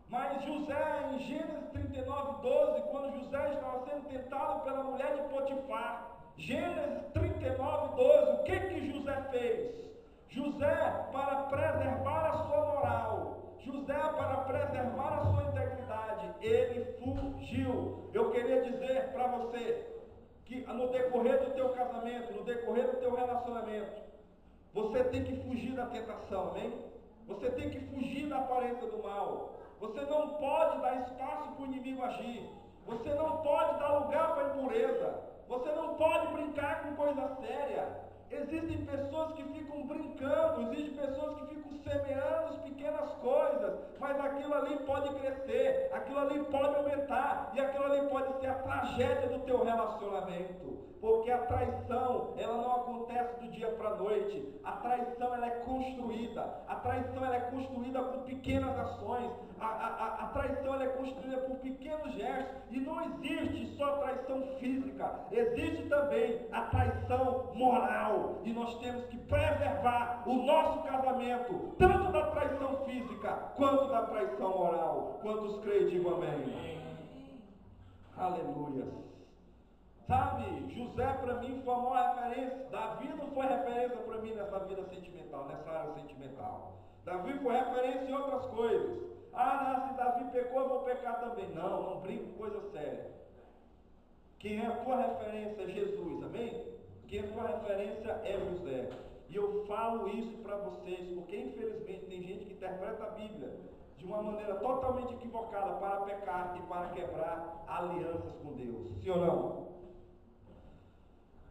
Mas José, em Gênesis 39, 12, quando José estava sendo tentado pela mulher de Potifar, Gênesis 39, 12, o que José fez? José, para preservar a sua moral, José, para preservar a sua integridade, ele fugiu. Eu queria dizer para você que no decorrer do teu casamento, no decorrer do teu relacionamento, você tem que fugir da tentação, amém? Você tem que fugir da aparência do mal. Você não pode dar espaço para o inimigo agir. Você não pode dar lugar para a impureza. Você não pode brincar com coisa séria. Existem pessoas que ficam brincando, existem pessoas que ficam semeando as pequenas coisas, mas aquilo ali pode crescer, aquilo ali pode aumentar, e aquilo ali pode ser a tragédia do teu relacionamento. Porque a traição, ela não acontece do dia para a noite. A traição, ela é construída. A traição, ela é construída por pequenas ações. A traição, ela é construída por pequenos gestos. E não existe só traição física. Existe também a traição moral. E nós temos que preservar o nosso casamento, tanto da traição física, quanto da traição moral. Quantos creem, digam amém. Aleluia. Sabe, José para mim foi a maior referência. Davi não foi referência para mim nessa vida sentimental, nessa área sentimental. Davi foi referência em outras coisas. Se Davi pecou, eu vou pecar também. Não brinco com coisa séria. Quem é a tua referência é Jesus, amém? Quem é a tua referência é José. E eu falo isso para vocês, porque infelizmente tem gente que interpreta a Bíblia de uma maneira totalmente equivocada para pecar e para quebrar alianças com Deus. Sim ou não?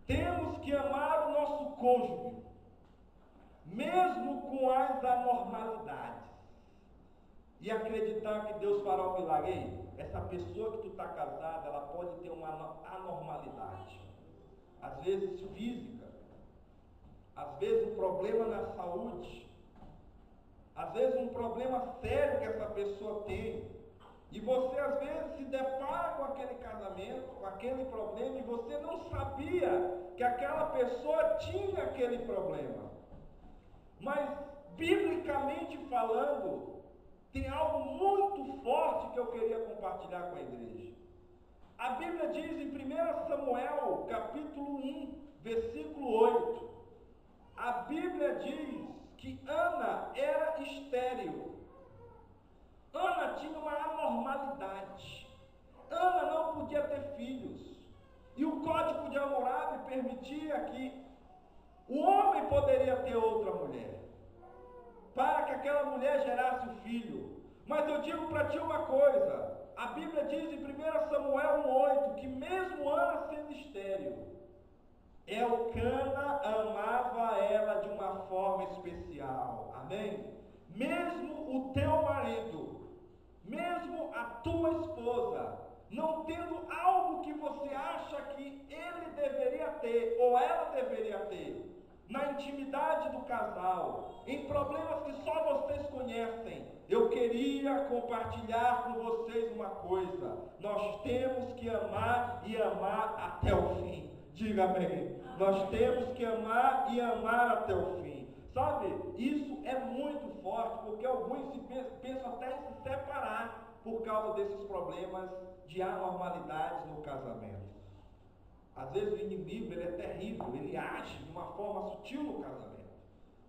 Temos que amar o nosso cônjuge, mesmo com as anormalidades, e acreditar que Deus fará um milagre. Ei, essa pessoa que tu está casada, ela pode ter uma anormalidade, às vezes física, às vezes um problema na saúde, às vezes um problema sério que essa pessoa tem. E você às vezes se depara com aquele casamento, com aquele problema, e você não sabia que aquela pessoa tinha aquele problema. Mas, biblicamente falando, tem algo muito forte que eu queria compartilhar com a igreja. A Bíblia diz em 1 Samuel, capítulo 1, versículo 8, a Bíblia diz que Ana era estéril. Ana tinha uma anormalidade. Ana não podia ter filhos. E o código de Hammurabi permitia que o homem poderia ter outra mulher, para que aquela mulher gerasse o filho. Mas eu digo para ti uma coisa. A Bíblia diz em 1 Samuel 1,8 que mesmo Ana sendo estéril, Elcana amava ela de uma forma especial. Amém? Mesmo o teu marido, mesmo a tua esposa, não tendo algo que você acha que ele deveria ter, ou ela deveria ter, na intimidade do casal, em problemas que só vocês conhecem, eu queria compartilhar com vocês uma coisa: nós temos que amar e amar até o fim. Diga amém. Nós temos que amar e amar até o fim. Sabe, isso é muito forte, porque alguns pensam até em se separar por causa desses problemas de anormalidades no casamento. Às vezes o inimigo, ele é terrível, ele age de uma forma sutil no casamento,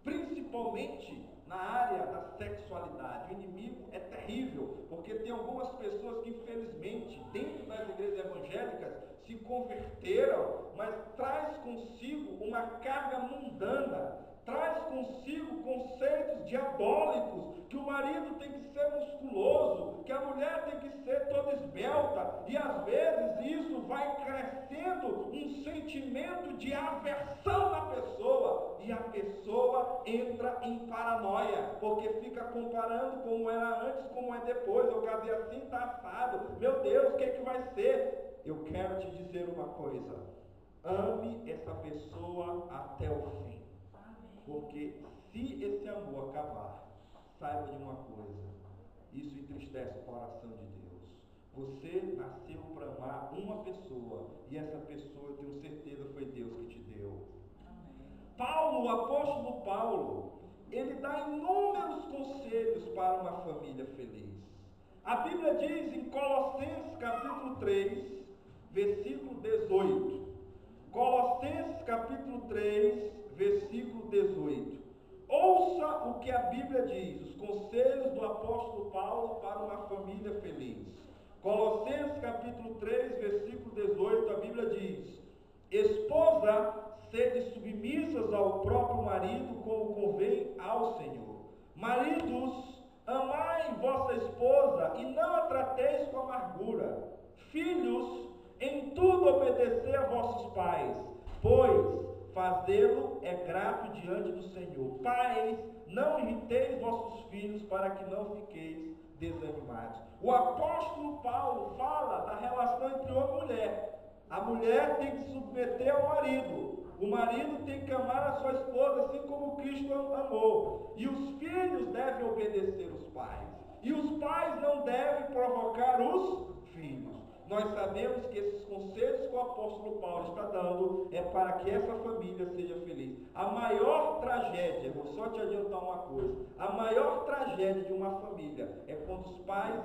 principalmente na área da sexualidade. O inimigo é terrível, porque tem algumas pessoas que infelizmente, dentro das igrejas evangélicas, se converteram, mas traz consigo uma carga mundana, traz consigo conceitos diabólicos, que o marido tem que ser musculoso, que a mulher tem que ser toda esbelta, e às vezes isso vai crescendo um sentimento de aversão na pessoa, e a pessoa entra em paranoia, porque fica comparando como era antes, como é depois. Eu casei assim, está assado, meu Deus, o que é que vai ser? Eu quero te dizer uma coisa: ame essa pessoa até o fim. Porque se esse amor acabar, saiba de uma coisa: isso entristece o coração de Deus. Você nasceu para amar uma pessoa, e essa pessoa, eu tenho certeza, foi Deus que te deu. Paulo, o apóstolo Paulo, ele dá inúmeros conselhos para uma família feliz. A Bíblia diz em Colossenses capítulo 3, versículo 18. Colossenses capítulo 3, versículo 18. Ouça o que a Bíblia diz, os conselhos do apóstolo Paulo para uma família feliz. Colossenses capítulo 3, versículo 18, a Bíblia diz: esposa, sede submissas ao próprio marido, como convém ao Senhor. Maridos, amai vossa esposa e não a trateis com amargura. Filhos, em tudo obedecer a vossos pais, pois fazê-lo é grato diante do Senhor. Pais, não irriteis vossos filhos, para que não fiqueis desanimados. O apóstolo Paulo fala da relação entre homem e mulher. A mulher tem que se submeter ao marido. O marido tem que amar a sua esposa, assim como Cristo amou. E os filhos devem obedecer os pais. E os pais não devem provocar os filhos. Nós sabemos que esses conselhos que o apóstolo Paulo está dando é para que essa família seja feliz. A maior tragédia, vou só te adiantar uma coisa: a maior tragédia de uma família é quando os pais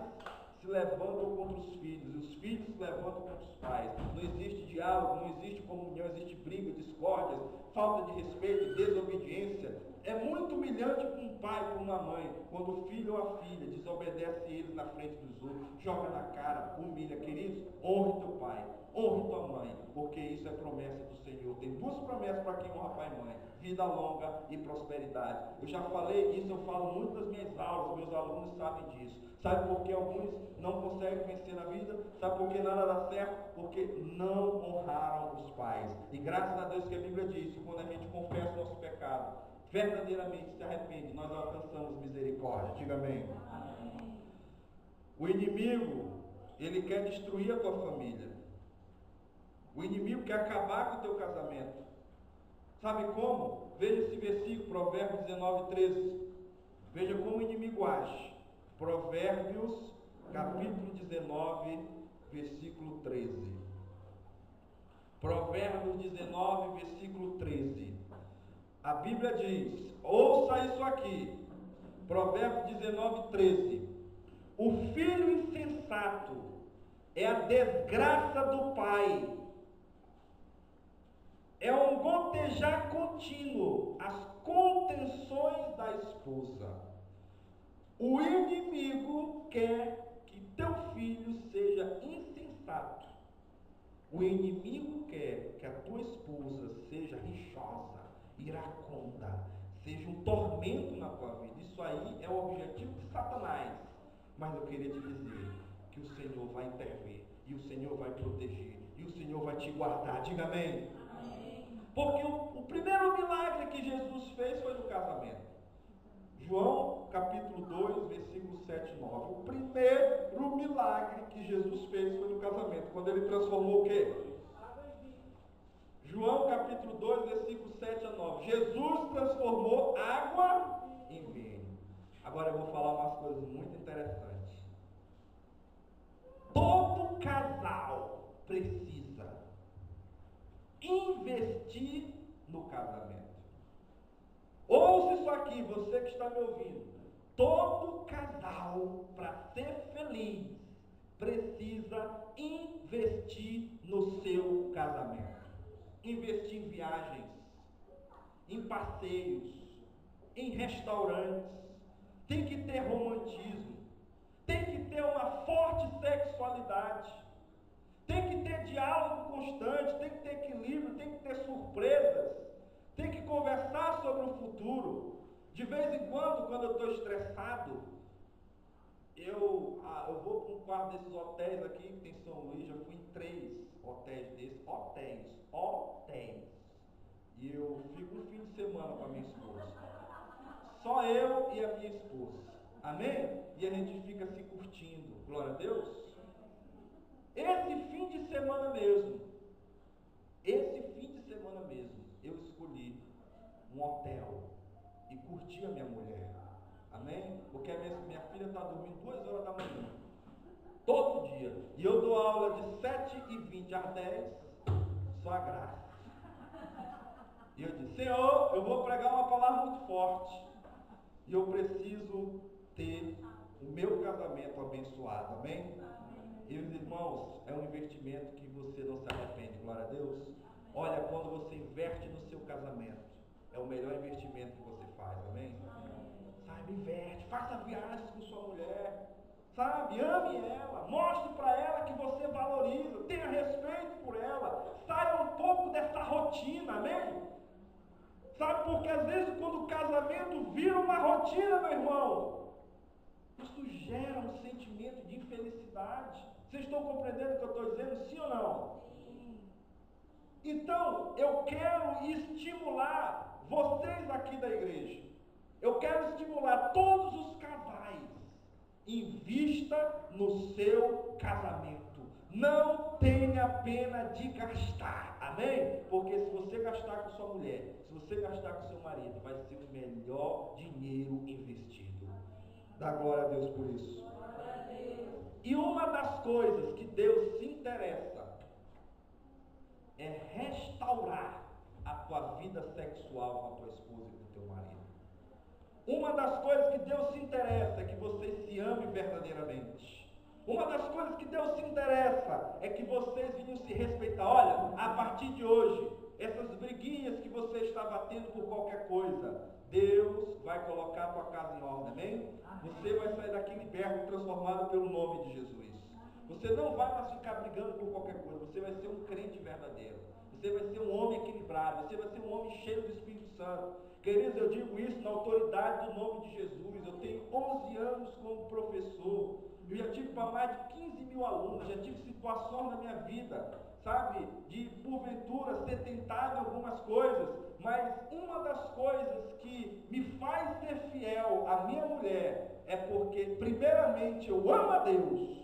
se levantam contra os filhos, e os filhos se levantam contra os pais. Não existe diálogo, não existe comunhão, existe briga, discórdia, falta de respeito, desobediência. É muito humilhante para um pai, para uma mãe, quando o filho ou a filha desobedece eles na frente dos outros, joga na cara, humilha. Queridos, honre teu pai, honre tua mãe, porque isso é promessa do Senhor. Tem duas promessas para quem honra pai e mãe: vida longa e prosperidade. Eu já falei isso, eu falo muito nas minhas aulas, meus alunos sabem disso. Sabe por que alguns não conseguem vencer na vida? Sabe por que nada dá certo? Porque não honraram os pais. E graças a Deus que a Bíblia diz que quando a gente confessa o nosso pecado, verdadeiramente se arrepende, nós alcançamos misericórdia. Diga amém. Amém. O inimigo, ele quer destruir a tua família. O inimigo quer acabar com o teu casamento. Sabe como? Veja esse versículo, Provérbios 19, 13. Veja como o inimigo age. Provérbios, capítulo 19, versículo 13. Provérbios 19, versículo 13. A Bíblia diz, ouça isso aqui, Provérbios 19, 13. O filho insensato é a desgraça do pai, é um gotejar contínuo, as contenções da esposa. O inimigo quer que teu filho seja insensato. O inimigo quer que a tua esposa seja rixosa, iracunda, seja um tormento na tua vida. Isso aí é o objetivo de Satanás. Mas eu queria te dizer que o Senhor vai intervir, e o Senhor vai proteger, e o Senhor vai te guardar. Diga amém. Amém. Porque o primeiro milagre que Jesus fez foi no casamento. João capítulo 2, versículos 7 e 9. O primeiro milagre que Jesus fez foi no casamento, quando ele transformou o quê? João capítulo 2, versículos 7 a 9. Jesus transformou água em vinho. Agora eu vou falar umas coisas muito interessantes. Todo casal precisa investir no casamento. Ouça isso aqui, você que está me ouvindo. Todo casal, para ser feliz, precisa investir no seu casamento. Investir em viagens, em passeios, em restaurantes. Tem que ter romantismo. Tem que ter uma forte sexualidade. Tem que ter diálogo constante. Tem que ter equilíbrio. Tem que ter surpresas. Tem que conversar sobre o futuro. De vez em quando eu estou estressado, eu vou para um quarto desses hotéis aqui, que tem em São Luís. Já fui em 3 hotéis desses. Hotéis. E eu fico um fim de semana com a minha esposa. Só eu e a minha esposa. Amém? E a gente fica se curtindo. Glória a Deus. Esse fim de semana mesmo, eu escolhi um hotel e curti a minha mulher. Amém? Porque a minha filha está dormindo 2 horas da manhã. Todo dia. E eu dou aula de 7h20 às 10, só a graça. E eu disse, Senhor, eu vou pregar uma palavra muito forte. E eu preciso ter o meu casamento abençoado. Amém? E os irmãos, é um investimento que você não se arrepende. Glória a Deus. Olha, quando você investe no seu casamento, é o melhor investimento que você faz. Amém? Sabe, investe, faça viagens com sua mulher. Sabe, ame ela, mostre para ela que você valoriza, tenha respeito por ela, saia um pouco dessa rotina, amém? Sabe, porque às vezes quando o casamento vira uma rotina, meu irmão, isso gera um sentimento de infelicidade. Vocês estão compreendendo o que eu estou dizendo, sim ou não? Então, eu quero estimular vocês aqui da igreja. Eu quero estimular todos os casais. Invista no seu casamento. Não tenha pena de gastar. Amém? Porque se você gastar com sua mulher, se você gastar com seu marido, vai ser o melhor dinheiro investido. Dá glória a Deus por isso. E uma das coisas que Deus se interessa é restaurar a tua vida sexual com a tua esposa e com o teu marido. Uma das coisas que Deus se interessa é que vocês se amem verdadeiramente. Uma das coisas que Deus se interessa é que vocês venham se respeitar. Olha, a partir de hoje, essas briguinhas que você está batendo por qualquer coisa, Deus vai colocar a tua casa em ordem, amém? Você vai sair daqui liberto, transformado pelo nome de Jesus. Você não vai mais ficar brigando por qualquer coisa. Você vai ser um crente verdadeiro. Você vai ser um homem equilibrado. Você vai ser um homem cheio do Espírito Santo. Queridos, eu digo isso na autoridade do nome de Jesus. Eu tenho 11 anos como professor. Eu já tive para mais de 15 mil alunos. Já tive situações na minha vida, sabe, de porventura ser tentado em algumas coisas. Mas uma das coisas que me faz ser fiel à minha mulher é porque, primeiramente, eu amo a Deus.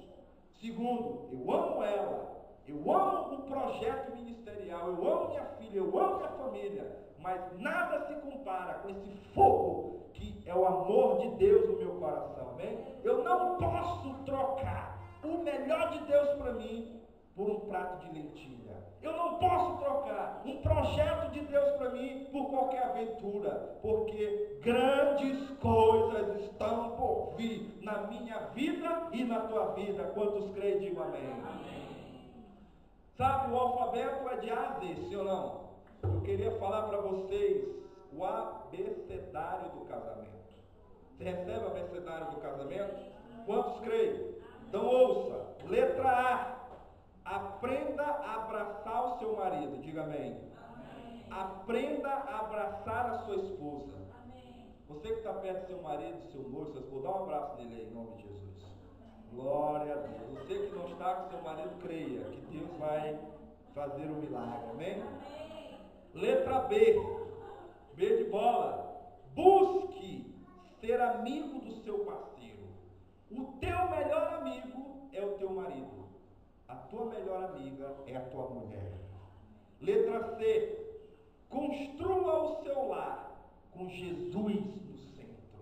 Segundo, eu amo ela, eu amo o projeto ministerial, eu amo minha filha, eu amo minha família, mas nada se compara com esse fogo que é o amor de Deus no meu coração, amém? Eu não posso trocar o melhor de Deus para mim por um prato de lentilha. Eu não posso trocar um projeto de Deus para mim por qualquer aventura, porque grandes coisas estão por vir na minha vida e na tua vida. Quantos creem, digam amém. Sabe, o alfabeto é de A a Z, sim ou não? Eu queria falar para vocês o abecedário do casamento. Você recebe o abecedário do casamento? Quantos creem? Então ouça, letra A. Aprenda a abraçar o seu marido, diga amém. Aprenda a abraçar a sua esposa. Você que está perto do seu marido, do seu noivo, sua esposa, dá um abraço nele aí, em nome de Jesus. Glória a Deus. Você que não está com seu marido, creia que Deus vai fazer um milagre, amém? Letra B. B de bola. Busque ser amigo do seu parceiro. O teu melhor amigo é o teu marido. A tua melhor amiga é a tua mulher. Letra C. Construa o seu lar com Jesus no centro.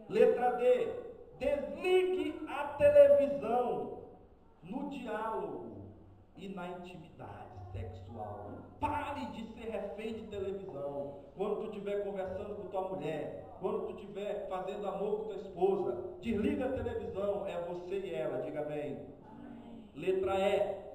Letra D. Desligue a televisão no diálogo e na intimidade sexual. Pare de ser refém de televisão. Quando tu estiver conversando com tua mulher, quando tu estiver fazendo amor com tua esposa, desliga a televisão, é você e ela, diga bem. Letra E.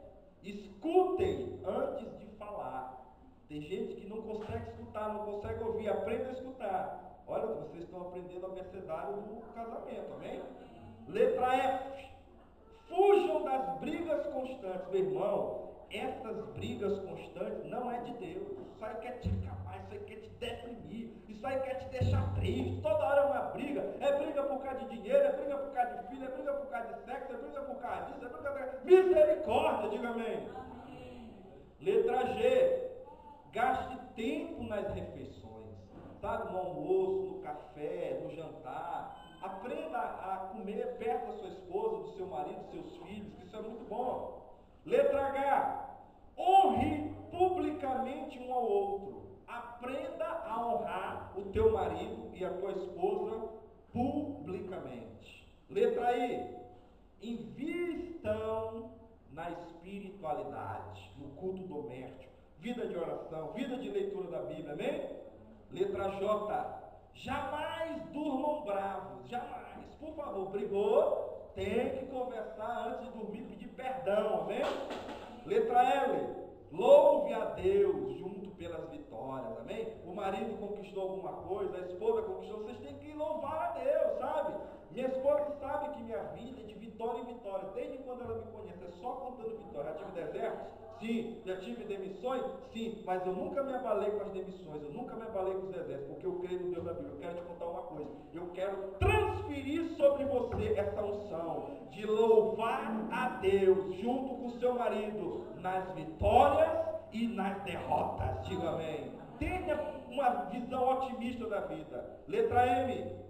Escutem antes de falar. Tem gente que não consegue escutar, não consegue ouvir, aprenda a escutar. Olha, vocês estão aprendendo o abecedário do casamento, amém? Letra F. Fujam das brigas constantes. Meu irmão, essas brigas constantes não é de Deus. Isso aí quer te acabar, isso aí quer te deprimir, isso aí quer te deixar triste. Toda hora é uma briga. É briga por causa de dinheiro, é briga por causa de filho, é briga por causa de sexo, é briga por causa disso, é briga por causa de... Misericórdia, diga amém. Letra G. Gaste tempo nas refeições, sabe? No almoço, no café, no jantar. Aprenda a comer perto da sua esposa, do seu marido, dos seus filhos, que isso é muito bom. Letra H. Honre publicamente um ao outro. Aprenda a honrar o teu marido e a tua esposa publicamente. Letra I. Invistam na espiritualidade, no culto doméstico, vida de oração, vida de leitura da Bíblia, amém? Letra J. Jamais durmam bravos, jamais. Por favor, brigou, tem que conversar antes de dormir, pedir perdão, amém? Letra L. Louve a Deus junto pelas vitórias, amém? O marido conquistou alguma coisa, a esposa conquistou, vocês têm que louvar a Deus, sabe? Minha esposa sabe que minha vida é de vitória em vitória, desde quando ela me conhece, é só contando vitória. Já tive desertos? Sim. Já tive demissões? Sim. Mas eu nunca me abalei com as demissões, eu nunca me abalei com os desertos, porque eu creio no Deus da Bíblia. Eu quero te contar uma coisa, eu quero transferir sobre você essa unção de louvar a Deus junto com o seu marido nas vitórias e nas derrotas. Diga amém. Tenha uma visão otimista da vida. Letra M.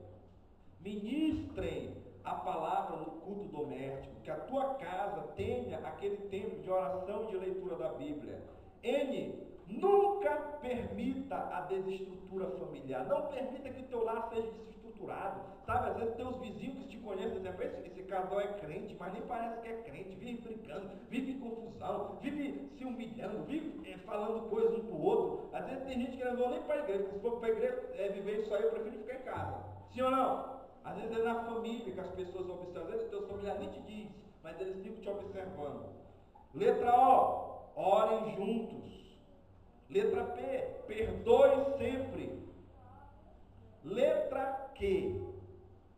Ministrem a palavra no culto doméstico, que a tua casa tenha aquele tempo de oração e de leitura da Bíblia. N. Nunca permita a desestrutura familiar. Não permita que o teu lar seja desestruturado. Sabe, às vezes tem uns vizinhos que te conhecem, dizem, esse casal é crente, mas nem parece que é crente, vive brincando, vive em confusão, vive se humilhando, vive falando coisas um para o outro. Às vezes tem gente que não vai nem para a igreja, porque se for para a igreja viver isso aí, eu prefiro ficar em casa. Sim ou não? Às vezes é na família que as pessoas observam, às vezes os teus familiares nem te dizem, mas eles ficam te observando. Letra O. Orem juntos. Letra P. Perdoe sempre. Letra Q.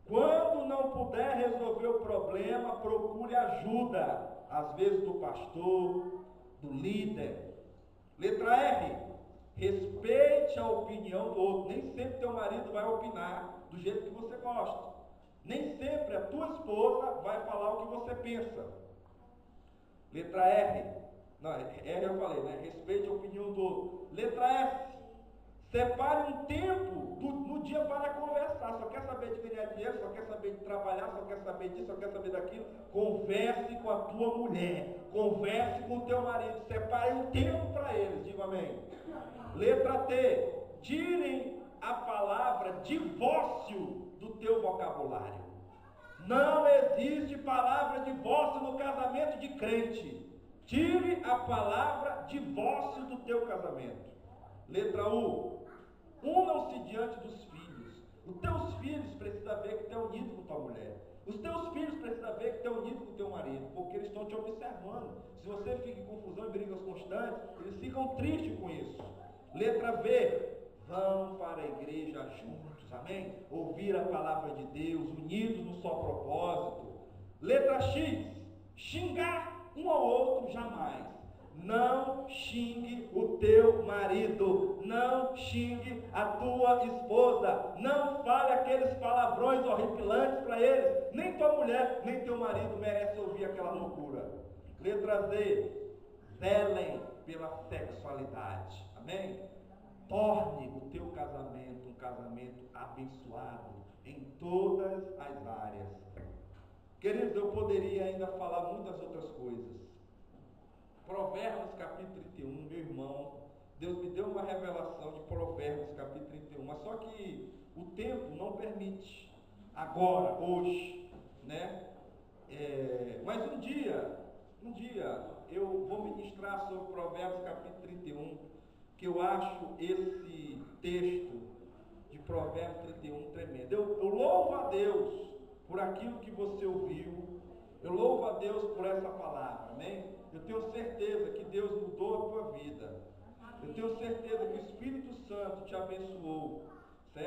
Quando não puder resolver o problema, procure ajuda. Às vezes do pastor, do líder. Letra R. Respeite a opinião do outro. Nem sempre teu marido vai opinar do jeito que você gosta. Nem sempre a tua esposa vai falar o que você pensa. Letra R. Não, R eu falei, né? Respeite a opinião do outro. Letra F. Separe um tempo no dia para conversar. Só quer saber de ganhar dinheiro, só quer saber de trabalhar, só quer saber disso, só quer saber daquilo. Converse com a tua mulher. Converse com o teu marido. Separe um tempo para eles. Diga amém. Letra T. Tirem a palavra divórcio do teu vocabulário. Não existe palavra divórcio no casamento de crente. Tire a palavra divórcio do teu casamento. Letra U. Unam-se diante dos filhos. Os teus filhos precisam ver que tu é unido com tua mulher. Os teus filhos precisam ver que tu é unido com teu marido, porque eles estão te observando. Se você fica em confusão e brigas constantes, eles ficam tristes com isso. Letra V. Vão para a igreja juntos, amém? Ouvir a palavra de Deus, unidos no só propósito. Letra X. Xingar um ao outro jamais. Não xingue o teu marido, não xingue a tua esposa, não fale aqueles palavrões horripilantes para eles. Nem tua mulher, nem teu marido merece ouvir aquela loucura. Letra Z. Zelem pela sexualidade. Amém? Torne o teu casamento um casamento abençoado em todas as áreas. Queridos, eu poderia ainda falar muitas outras coisas. Provérbios capítulo 31, meu irmão, Deus me deu uma revelação de Provérbios capítulo 31, mas só que o tempo não permite, agora, hoje, né? Mas um dia eu vou ministrar sobre Provérbios capítulo 31, que eu acho esse texto de Provérbios 31 tremendo. Eu louvo a Deus por aquilo que você ouviu, eu louvo a Deus por essa palavra, amém? Eu tenho certeza que Deus mudou a tua vida, eu tenho certeza que o Espírito Santo te abençoou,